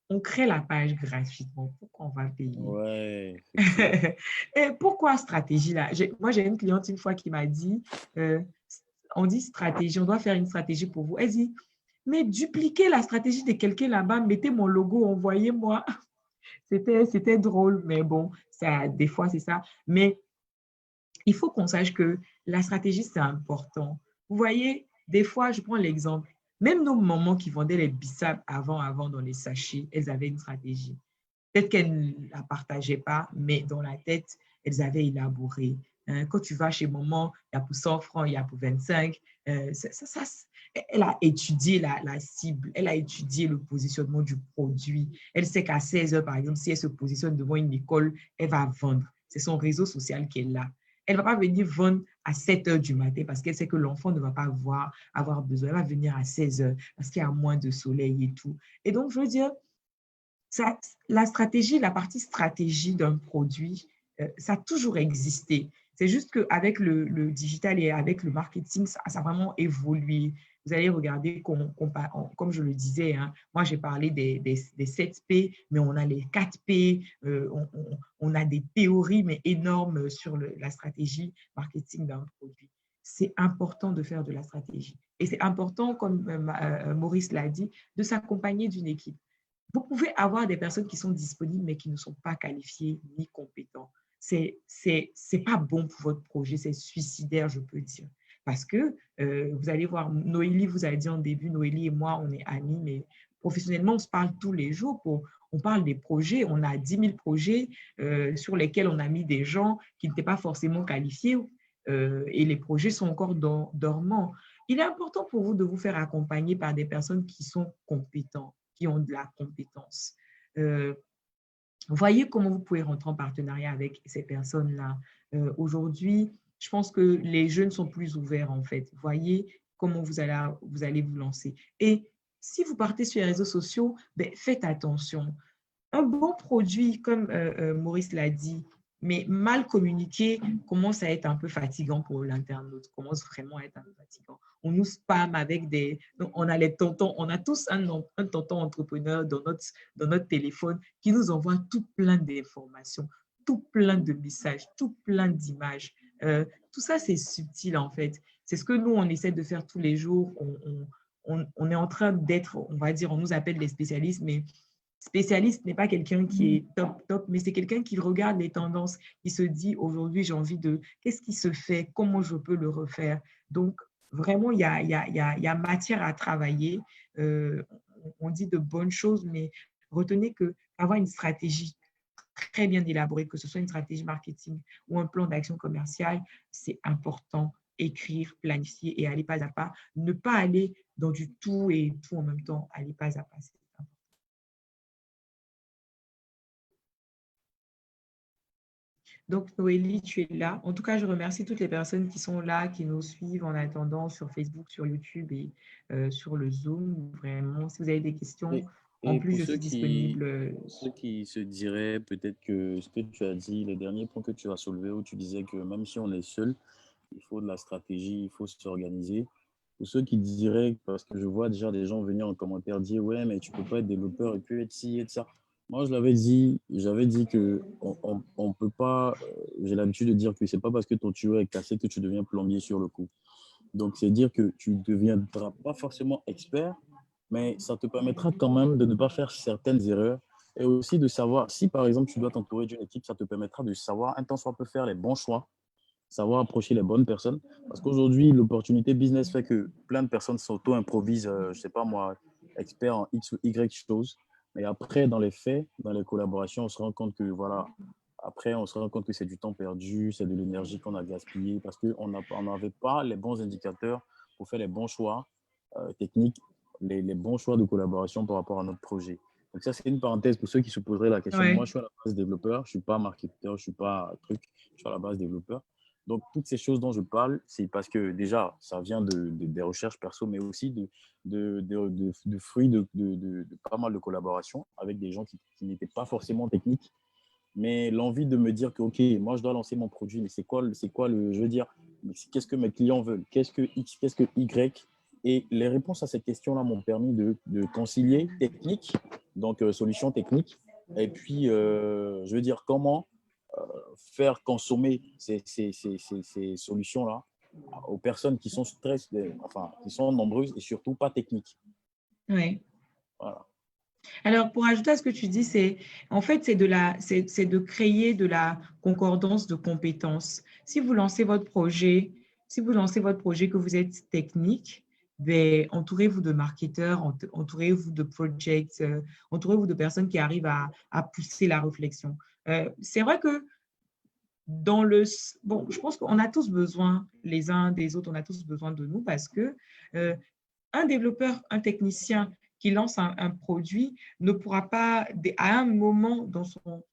On crée la page gratuitement, pourquoi on va payer? Ouais, effectivement. Et pourquoi stratégie là? Moi, j'ai une cliente une fois qui m'a dit, on dit stratégie, on doit faire une stratégie pour vous. Elle dit, mais dupliquez la stratégie de quelqu'un là-bas, mettez mon logo, envoyez-moi. C'était drôle, mais bon, ça, des fois, c'est ça. Mais il faut qu'on sache que la stratégie, c'est important. Vous voyez, des fois, je prends l'exemple, même nos mamans qui vendaient les bissap avant dans les sachets, elles avaient une stratégie. Peut-être qu'elles ne la partageaient pas, mais dans la tête, elles avaient élaboré. Quand tu vas chez maman, il y a pour 100 francs, il y a pour 25. Elle a étudié la cible, elle a étudié le positionnement du produit. Elle sait qu'à 16 heures, par exemple, si elle se positionne devant une école, elle va vendre. C'est son réseau social qu'elle a. Elle ne va pas venir vendre à 7 heures du matin parce qu'elle sait que l'enfant ne va pas avoir besoin. Elle va venir à 16 heures parce qu'il y a moins de soleil et tout. Et donc, je veux dire, ça, la stratégie, la partie stratégie d'un produit, ça a toujours existé. C'est juste qu'avec le digital et avec le marketing, ça a vraiment évolué. Vous allez regarder, comme je le disais, hein, moi j'ai parlé des 7 P, mais on a les 4 P, on a des théories mais énormes sur la stratégie marketing d'un produit. C'est important de faire de la stratégie. Et c'est important, comme Maurice l'a dit, de s'accompagner d'une équipe. Vous pouvez avoir des personnes qui sont disponibles, mais qui ne sont pas qualifiées ni compétentes. C'est pas bon pour votre projet, c'est suicidaire, je peux dire. Parce que vous allez voir, Noélie vous a dit en début, Noélie et moi, on est amis, mais professionnellement, on se parle tous les jours. On parle des projets, on a 10 000 projets sur lesquels on a mis des gens qui n'étaient pas forcément qualifiés et les projets sont encore dormants. Il est important pour vous de vous faire accompagner par des personnes qui sont compétentes, qui ont de la compétence. Voyez comment vous pouvez rentrer en partenariat avec ces personnes-là. Aujourd'hui, je pense que les jeunes sont plus ouverts, en fait. Voyez comment vous allez vous lancer. Et si vous partez sur les réseaux sociaux, ben, faites attention. Un bon produit, comme Maurice l'a dit, mais mal communiqué, commence à être un peu fatigant pour l'internaute, commence vraiment à être un peu fatigant. On nous spam avec des... Donc on a les tontons, on a tous un tonton entrepreneur dans notre téléphone qui nous envoie tout plein d'informations, tout plein de messages, tout plein d'images. Tout ça, c'est subtil en fait. C'est ce que nous, on essaie de faire tous les jours. On est en train d'être, on va dire, on nous appelle les spécialistes, mais spécialiste n'est pas quelqu'un qui est top, mais c'est quelqu'un qui regarde les tendances, qui se dit aujourd'hui, j'ai envie de, qu'est-ce qui se fait, comment je peux le refaire. Donc, vraiment, il y a matière à travailler. On dit de bonnes choses, mais retenez qu'avoir une stratégie très bien élaborée, que ce soit une stratégie marketing ou un plan d'action commerciale, c'est important. Écrire, planifier et aller pas à pas. Ne pas aller dans du tout et tout en même temps, aller pas à pas. Donc, Noélie, tu es là. En tout cas, je remercie toutes les personnes qui sont là, qui nous suivent en attendant sur Facebook, sur YouTube et sur le Zoom. Vraiment, si vous avez des questions, Et, En Et plus, pour je suis disponible. ceux qui se diraient peut-être que ce que tu as dit, le dernier point que tu as soulevé, où tu disais que même si on est seul, il faut de la stratégie, il faut s'organiser. Pour ceux qui diraient, parce que je vois déjà des gens venir en commentaire dire ouais, mais tu peux pas être développeur et puis être ci et de ça. Moi, j'avais dit que on peut pas. J'ai l'habitude de dire que c'est pas parce que ton tuyau est cassé que tu deviens plombier sur le coup. Donc, c'est dire que tu ne deviendras pas forcément expert, mais ça te permettra quand même de ne pas faire certaines erreurs et aussi de savoir, si par exemple tu dois t'entourer d'une équipe, ça te permettra de savoir un temps soit peu faire les bons choix, savoir approcher les bonnes personnes. Parce qu'aujourd'hui, l'opportunité business fait que plein de personnes s'auto-improvisent, je ne sais pas moi, experts en X ou Y choses. Mais après, dans les faits, dans les collaborations, on se rend compte que voilà, après, on se rend compte que c'est du temps perdu, c'est de l'énergie qu'on a gaspillée parce qu'on n'avait pas les bons indicateurs pour faire les bons choix techniques, les bons choix de collaboration par rapport à notre projet. Donc ça, c'est une parenthèse pour ceux qui se poseraient la question. Moi, Ouais, je suis à la base développeur, je ne suis pas marketeur, je ne suis pas truc, je suis à la base développeur. Donc, toutes ces choses dont je parle, c'est parce que déjà, ça vient des recherches perso, mais aussi de fruits de pas mal de collaborations avec des gens qui n'étaient pas forcément techniques, mais l'envie de me dire que, OK, moi, je dois lancer mon produit, mais c'est quoi je veux dire, qu'est-ce que mes clients veulent? Qu'est-ce que X, qu'est-ce que Y? Et les réponses à ces questions-là m'ont permis de concilier technique, donc solution technique, et puis, je veux dire, comment faire consommer ces solutions-là aux personnes qui sont enfin, qui sont nombreuses et surtout pas techniques. ouais. Voilà. Alors, pour ajouter à ce que tu dis, en fait, c'est de créer de la concordance de compétences. Si vous lancez votre projet, que vous êtes technique, ben, entourez-vous de marketeurs, entourez-vous de projects, entourez-vous de personnes qui arrivent à pousser la réflexion. C'est vrai que bon, je pense qu'on a tous besoin les uns des autres, on a tous besoin de nous parce que euh, un développeur, un technicien qui lance un produit ne pourra pas, à un moment dans son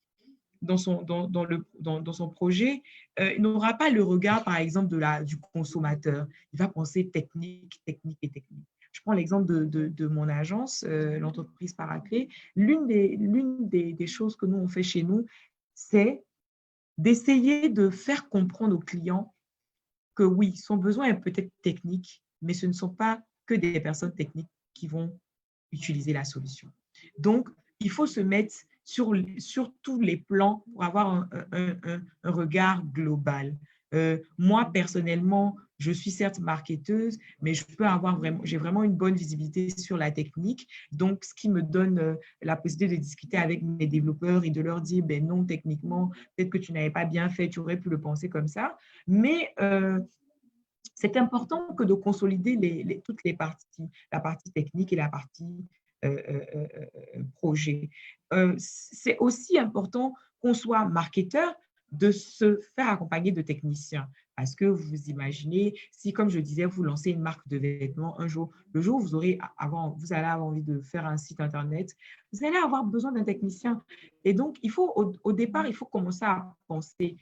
projet, il n'aura pas le regard, par exemple, du consommateur. Il va penser technique, technique et technique. Je prends l'exemple de mon agence, l'entreprise Paraclé. Des choses que nous, on fait chez nous, c'est d'essayer de faire comprendre aux clients que oui, son besoin est peut-être technique, mais ce ne sont pas que des personnes techniques qui vont utiliser la solution. Donc, il faut se mettre sur tous les plans pour avoir un regard global. Moi, personnellement, je suis certes marketeuse, mais j'ai vraiment une bonne visibilité sur la technique. Donc, ce qui me donne la possibilité de discuter avec mes développeurs et de leur dire, ben non, techniquement, peut-être que tu n'avais pas bien fait, tu aurais pu le penser comme ça. Mais c'est important que de consolider toutes les parties, la partie technique et la partie projet. C'est aussi important qu'on soit marketeur, de se faire accompagner de techniciens. Parce que vous imaginez, si, comme je disais, vous lancez une marque de vêtements un jour, le jour où vous allez avoir envie de faire un site Internet, vous allez avoir besoin d'un technicien. Et donc, au départ, il faut commencer à penser.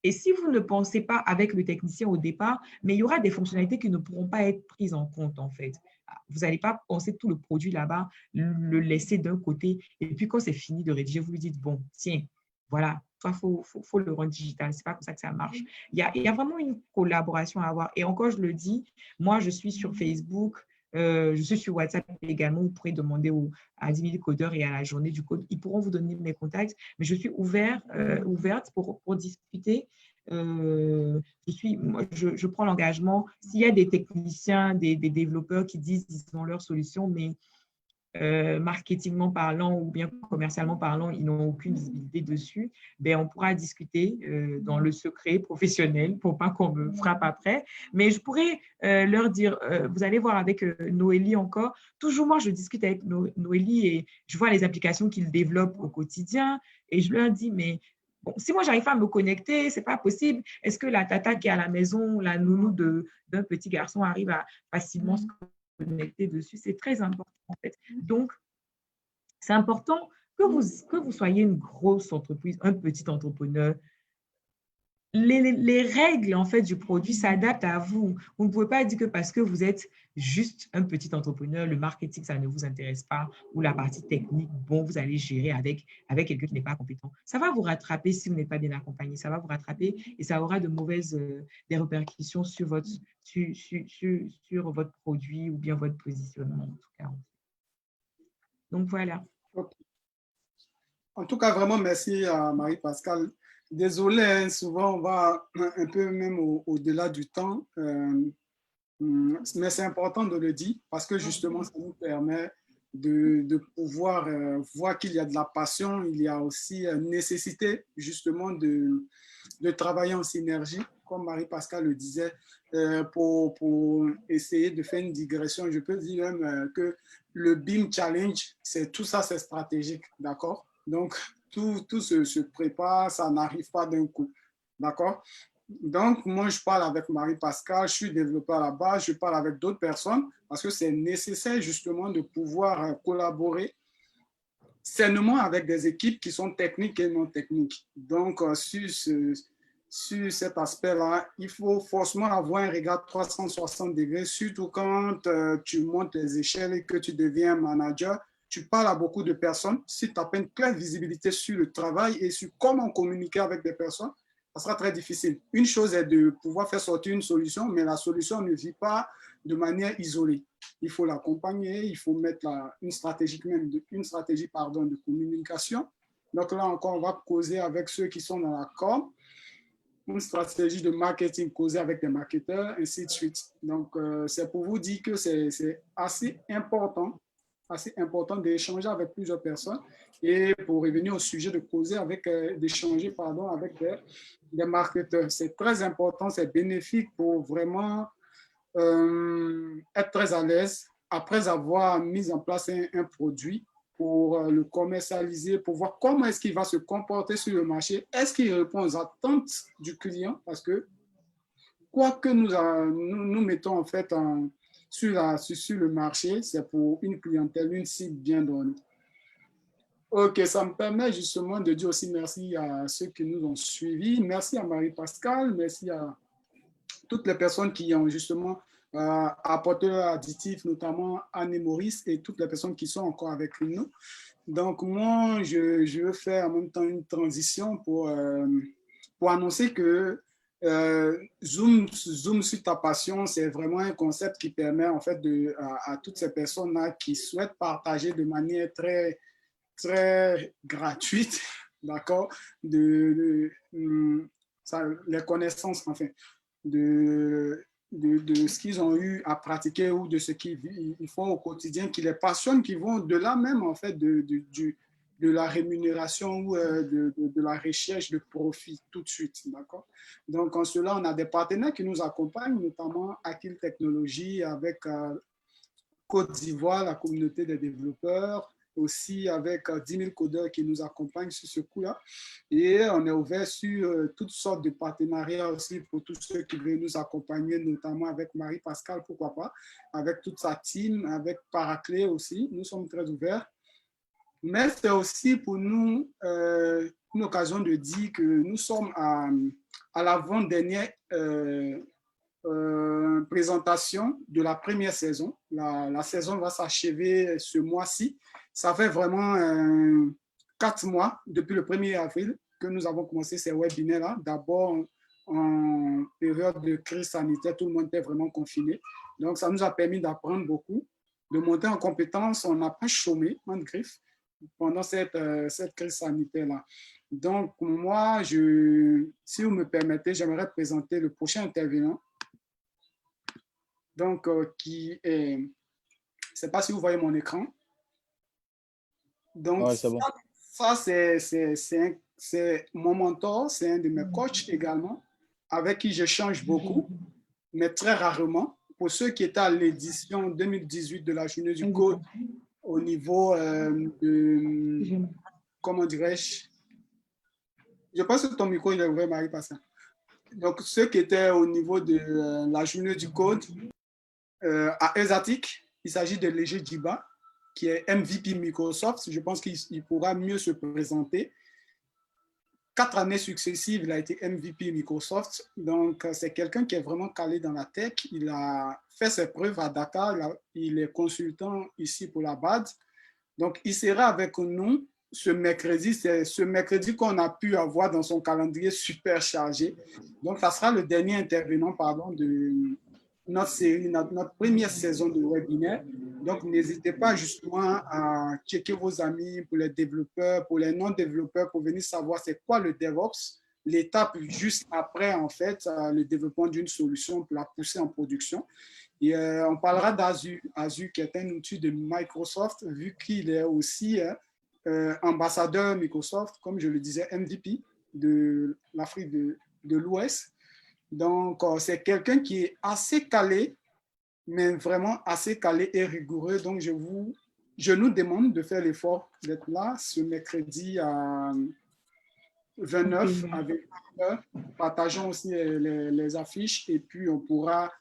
Et si vous ne pensez pas avec le technicien au départ, mais il y aura des fonctionnalités qui ne pourront pas être prises en compte, en fait. Vous n'allez pas penser tout le produit là-bas, le laisser d'un côté, et puis quand c'est fini de rédiger, vous lui dites, bon, tiens, voilà, toi, faut le rendre digital. Ce n'est pas comme ça que ça marche. Il y a vraiment une collaboration à avoir. Et encore, je le dis, moi, je suis sur Facebook, je suis sur WhatsApp également. Vous pourrez demander à 10 000 codeurs et à la journée du code. Ils pourront vous donner mes contacts, mais je suis ouverte pour discuter. Je prends l'engagement. S'il y a des techniciens, des développeurs qui disent qu'ils ont leur solution, mais marketingment parlant ou bien commercialement parlant, ils n'ont aucune visibilité dessus, ben, on pourra discuter dans le secret professionnel pour pas qu'on me frappe après. Mais je pourrais leur dire, vous allez voir avec Noélie encore, toujours moi, je discute avec Noélie et je vois les applications qu'ils développent au quotidien et je leur dis, mais bon, si moi, j'arrive pas à me connecter, c'est pas possible. Est-ce que la tata qui est à la maison, la nounou d'un petit garçon arrive à facilement se connecter dessus? C'est très important, en fait. Donc, c'est important que vous soyez une grosse entreprise, un petit entrepreneur. les règles en fait du produit s'adaptent à vous. Vous ne pouvez pas dire que parce que vous êtes juste un petit entrepreneur, le marketing, ça ne vous intéresse pas, ou la partie technique, bon, vous allez gérer avec quelqu'un qui n'est pas compétent. Ça va vous rattraper si vous n'êtes pas bien accompagné. Ça va vous rattraper et ça aura de mauvaises des répercussions sur sur votre produit ou bien votre positionnement, en tout cas. Donc, voilà. En tout cas, vraiment, merci à Marie-Pascale. Désolé, hein, souvent on va un peu même au-delà du temps, mais c'est important de le dire parce que justement, ça nous permet de pouvoir voir qu'il y a de la passion, il y a aussi nécessité justement de travailler en synergie, comme Marie-Pascale le disait, pour essayer de faire une digression. Je peux dire même que le BIM Challenge, c'est tout ça, c'est stratégique, d'accord? Donc, tout se prépare, ça n'arrive pas d'un coup, d'accord? Donc, moi, je parle avec Marie-Pascale, je suis développeur à la base, je parle avec d'autres personnes parce que c'est nécessaire justement de pouvoir collaborer sainement avec des équipes qui sont techniques et non techniques. Donc, sur cet aspect-là, il faut forcément avoir un regard 360 degrés, surtout quand tu montes les échelles et que tu deviens manager. Tu parles à beaucoup de personnes. Si tu n'as pas une claire visibilité sur le travail et sur comment communiquer avec des personnes, ça sera très difficile. Une chose est de pouvoir faire sortir une solution, mais la solution ne vit pas de manière isolée. Il faut l'accompagner, il faut mettre une stratégie de communication. Donc là encore, on va causer avec ceux qui sont dans la com, une stratégie de marketing, causer avec des marketeurs, ainsi de suite. Donc, c'est pour vous dire que c'est assez important d'échanger avec plusieurs personnes et pour revenir au sujet de causer avec, d'échanger, pardon, avec des marketeurs. C'est très important, c'est bénéfique pour vraiment être très à l'aise après avoir mis en place un produit pour le commercialiser, pour voir comment est-ce qu'il va se comporter sur le marché. Est-ce qu'il répond aux attentes du client? Parce que quoi que nous mettons en fait sur le marché, c'est pour une clientèle, une cible bien donnée. Ok, ça me permet justement de dire aussi merci à ceux qui nous ont suivis. Merci à Marie-Pascale, merci à toutes les personnes qui ont justement apporté leur additif, notamment Anne et Maurice et toutes les personnes qui sont encore avec nous. Donc, moi, je veux faire en même temps une transition pour annoncer que Zoom sur ta passion, c'est vraiment un concept qui permet en fait à toutes ces personnes-là qui souhaitent partager de manière très, très gratuite, d'accord, les connaissances, enfin, de ce qu'ils ont eu à pratiquer ou de ce qu'ils font au quotidien, qui les passionne, qui vont de-là même, en fait, de la rémunération ou de la recherche de profit tout de suite, d'accord? Donc, en cela, on a des partenaires qui nous accompagnent, notamment Akil Technologies avec Côte d'Ivoire, la communauté des développeurs, aussi avec 10 000 codeurs qui nous accompagnent sur ce coup-là. Et on est ouvert sur toutes sortes de partenariats aussi pour tous ceux qui veulent nous accompagner, notamment avec Marie-Pascale, pourquoi pas, avec toute sa team, avec Paraclet aussi. Nous sommes très ouverts. Mais c'est aussi pour nous une occasion de dire que nous sommes à l'avant-dernière présentation de la première saison. La saison va s'achever ce mois-ci. Ça fait vraiment 4 mois depuis le 1er avril que nous avons commencé ces webinaires-là. D'abord, en période de crise sanitaire, tout le monde était vraiment confiné. Donc, ça nous a permis d'apprendre beaucoup, de monter en compétences. On n'a pas chômé, en griffe, pendant cette crise sanitaire-là. Donc, moi, si vous me permettez, j'aimerais présenter le prochain intervenant. Donc, qui est, je ne sais pas si vous voyez mon écran. Donc, ouais, bon. ça c'est mon mentor, c'est un de mes coachs également, avec qui j'échange beaucoup, mais très rarement. Pour ceux qui étaient à l'édition 2018 de la Journée du Code, au niveau de, comment dirais-je, je pense que ton micro, il est ouvert, Marie-Pascale. Donc, ceux qui étaient au niveau de la Journée du Code, à Ezatic, il s'agit de Léger Djiba, qui est MVP Microsoft. Je pense qu'il pourra mieux se présenter. 4 années successives, il a été MVP Microsoft. Donc, c'est quelqu'un qui est vraiment calé dans la tech. Il a fait ses preuves à Dakar. Il est consultant ici pour la BAD. Donc, il sera avec nous ce mercredi. C'est ce mercredi qu'on a pu avoir dans son calendrier super chargé. Donc, ça sera le dernier intervenant, de notre série, notre première saison de webinaire. Donc, n'hésitez pas justement à checker vos amis pour les développeurs, pour les non-développeurs, pour venir savoir c'est quoi le DevOps, l'étape juste après, en fait, le développement d'une solution pour la pousser en production. Et on parlera d'Azure, Azure qui est un outil de Microsoft, vu qu'il est aussi ambassadeur Microsoft, comme je le disais, MVP de l'Afrique de l'Ouest. Donc, c'est quelqu'un qui est assez calé, mais vraiment assez calé et rigoureux. Donc, je nous demande de faire l'effort d'être là ce mercredi à 29 avec partageons aussi les affiches et puis on pourra,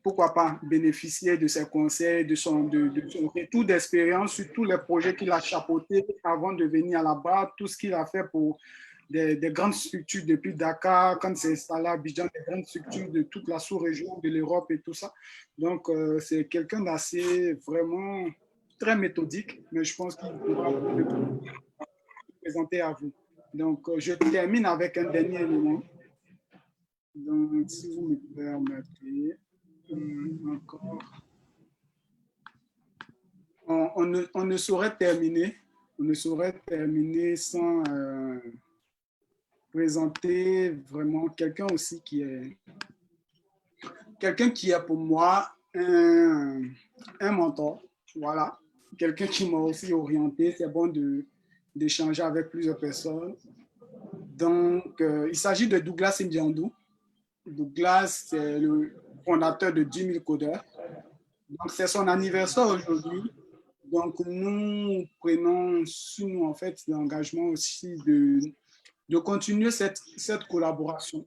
pourquoi pas, bénéficier de ses conseils, de son retour d'expérience sur tous les projets qu'il a chapeautés avant de venir à la barre, tout ce qu'il a fait pour des grandes structures depuis Dakar, quand c'est installé à Abidjan, des grandes structures de toute la sous-région, de l'Europe et tout ça. Donc, c'est quelqu'un d'assez vraiment très méthodique, mais je pense qu'il pourra le présenter à vous. Donc, je termine avec un dernier élément. Donc, si vous me permettez, encore. On ne saurait terminer sans présenter vraiment quelqu'un aussi qui est pour moi un mentor. Voilà, quelqu'un qui m'a aussi orienté. C'est bon d'échanger avec plusieurs personnes. Donc, il s'agit de Douglas Ndiandou. Douglas, c'est le fondateur de 10 000 codeurs. Donc, c'est son anniversaire aujourd'hui. Donc, nous prenons sur nous, en fait, l'engagement aussi de continuer cette collaboration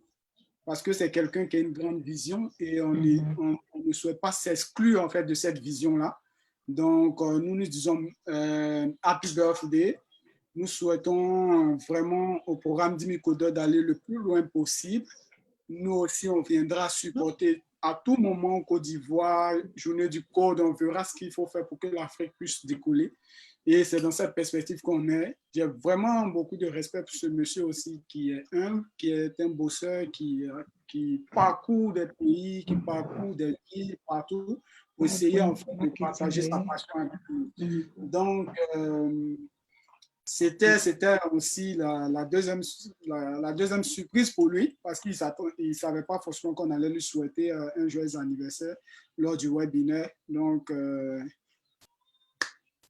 parce que c'est quelqu'un qui a une grande vision et on ne souhaite pas s'exclure, en fait, de cette vision-là. Donc, nous disons Happy Birthday. Nous souhaitons vraiment au programme 10 000 codeurs d'aller le plus loin possible. Nous aussi, on viendra supporter à tout moment en Côte d'Ivoire, journée du code, on verra ce qu'il faut faire pour que l'Afrique puisse décoller. Et c'est dans cette perspective qu'on est. J'ai vraiment beaucoup de respect pour ce monsieur aussi qui est humble, qui est un bosseur, qui parcourt des pays, qui parcourt des villes, partout, pour essayer en fait de partager sa passion avec nous. Donc, c'était aussi la deuxième surprise pour lui parce qu'il ne savait pas forcément qu'on allait lui souhaiter un joyeux anniversaire lors du webinaire. Donc,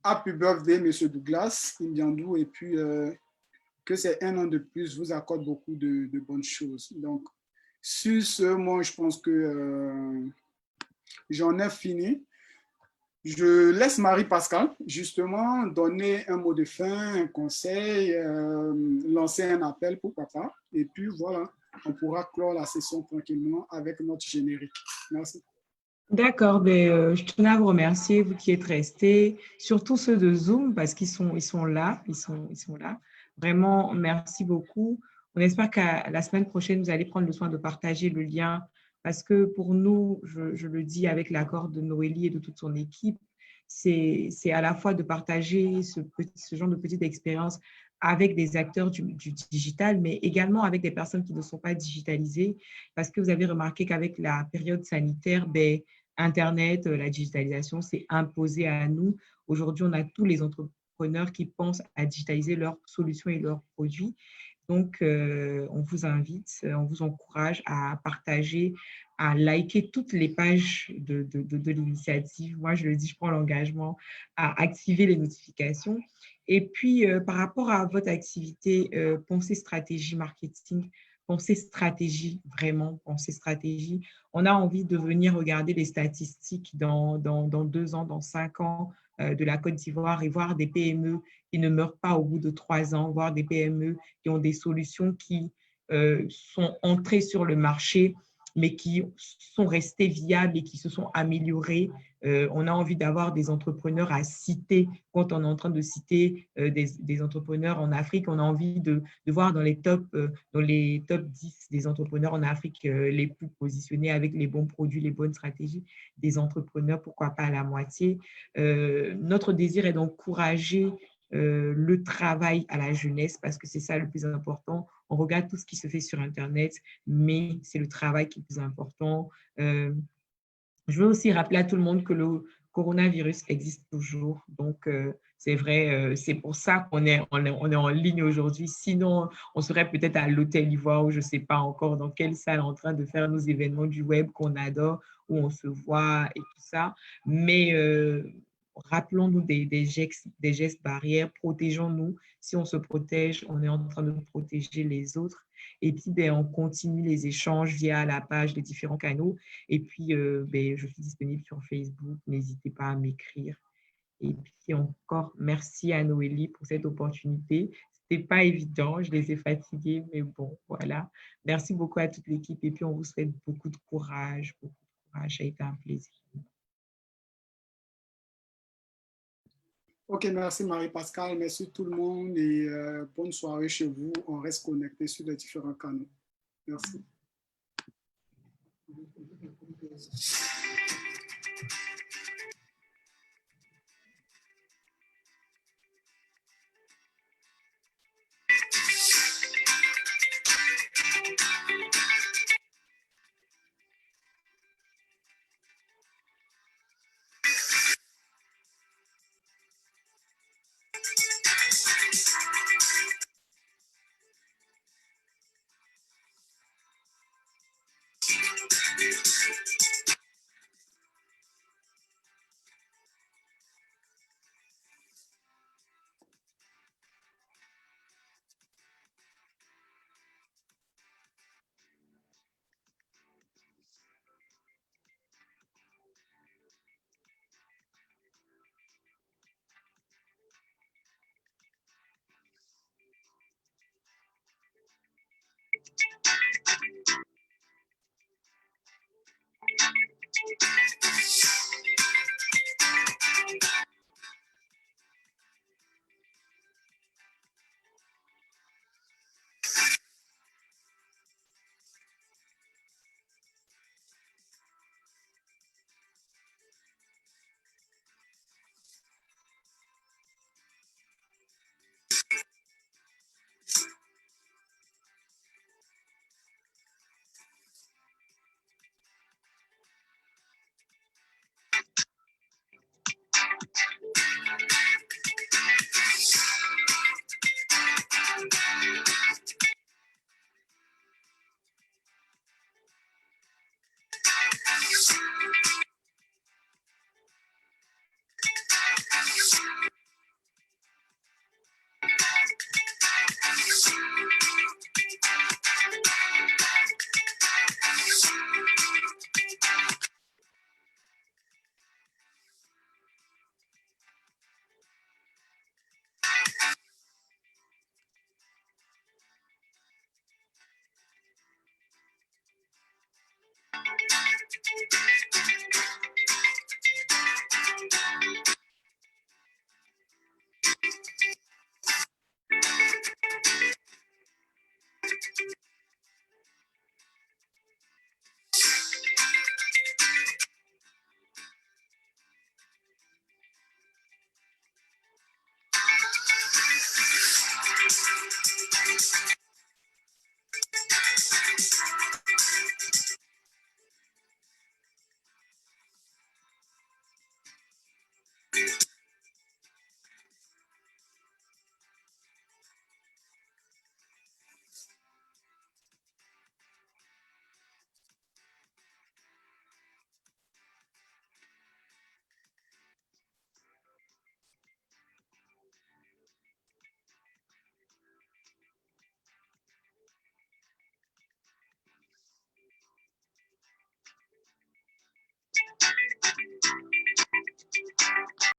happy birthday, M. Douglas Ndiandou, et puis que ces 1 an de plus vous accorde beaucoup de bonnes choses. Donc, sur ce, moi, je pense que j'en ai fini. Je laisse Marie-Pascale, justement, donner un mot de fin, un conseil, lancer un appel, pourquoi pas. Et puis, voilà, on pourra clore la session tranquillement avec notre générique. Merci. D'accord, je tenais à vous remercier, vous qui êtes restés, surtout ceux de Zoom, parce qu'ils sont là, ils sont là. Vraiment, merci beaucoup. On espère qu'à la semaine prochaine, vous allez prendre le soin de partager le lien, parce que pour nous, je le dis avec l'accord de Noélie et de toute son équipe, c'est à la fois de partager ce genre de petite expérience avec des acteurs du digital, mais également avec des personnes qui ne sont pas digitalisées, parce que vous avez remarqué qu'avec la période sanitaire, Internet, la digitalisation s'est imposée à nous. Aujourd'hui, on a tous les entrepreneurs qui pensent à digitaliser leurs solutions et leurs produits. Donc, on vous invite, on vous encourage à partager, à liker toutes les pages de l'initiative. Moi, je le dis, je prends l'engagement à activer les notifications. Et puis, par rapport à votre activité, pensée stratégie marketing, pensée stratégie, vraiment, pensée stratégie. On a envie de venir regarder les statistiques dans 2 ans, dans 5 ans de la Côte d'Ivoire et voir des PME qui ne meurent pas au bout de 3 ans, voir des PME qui ont des solutions qui sont entrées sur le marché mais qui sont restés viables et qui se sont améliorés. On a envie d'avoir des entrepreneurs à citer. Quand on est en train de citer des entrepreneurs en Afrique, on a envie de voir dans les top 10 des entrepreneurs en Afrique les plus positionnés avec les bons produits, les bonnes stratégies, des entrepreneurs, pourquoi pas à la moitié. Notre désir est d'encourager le travail à la jeunesse parce que c'est ça le plus important. On regarde tout ce qui se fait sur Internet, mais c'est le travail qui est le plus important. Je veux aussi rappeler à tout le monde que le coronavirus existe toujours. Donc, c'est vrai, c'est pour ça qu'on est en ligne aujourd'hui. Sinon, on serait peut-être à l'Hôtel Ivoire ou je ne sais pas encore dans quelle salle en train de faire nos événements du web qu'on adore, où on se voit et tout ça. Mais rappelons-nous des gestes barrières, protégeons-nous. Si on se protège, on est en train de protéger les autres. Et puis, on continue les échanges via la page des différents canaux. Et puis, je suis disponible sur Facebook. N'hésitez pas à m'écrire. Et puis encore, merci à Noélie pour cette opportunité. Ce n'était pas évident, je les ai fatigués, mais bon, voilà. Merci beaucoup à toute l'équipe. Et puis, on vous souhaite beaucoup de courage, beaucoup de courage. Ça a été un plaisir. Ok, merci Marie-Pascale, merci tout le monde et bonne soirée chez vous. On reste connecté sur les différents canaux. Merci.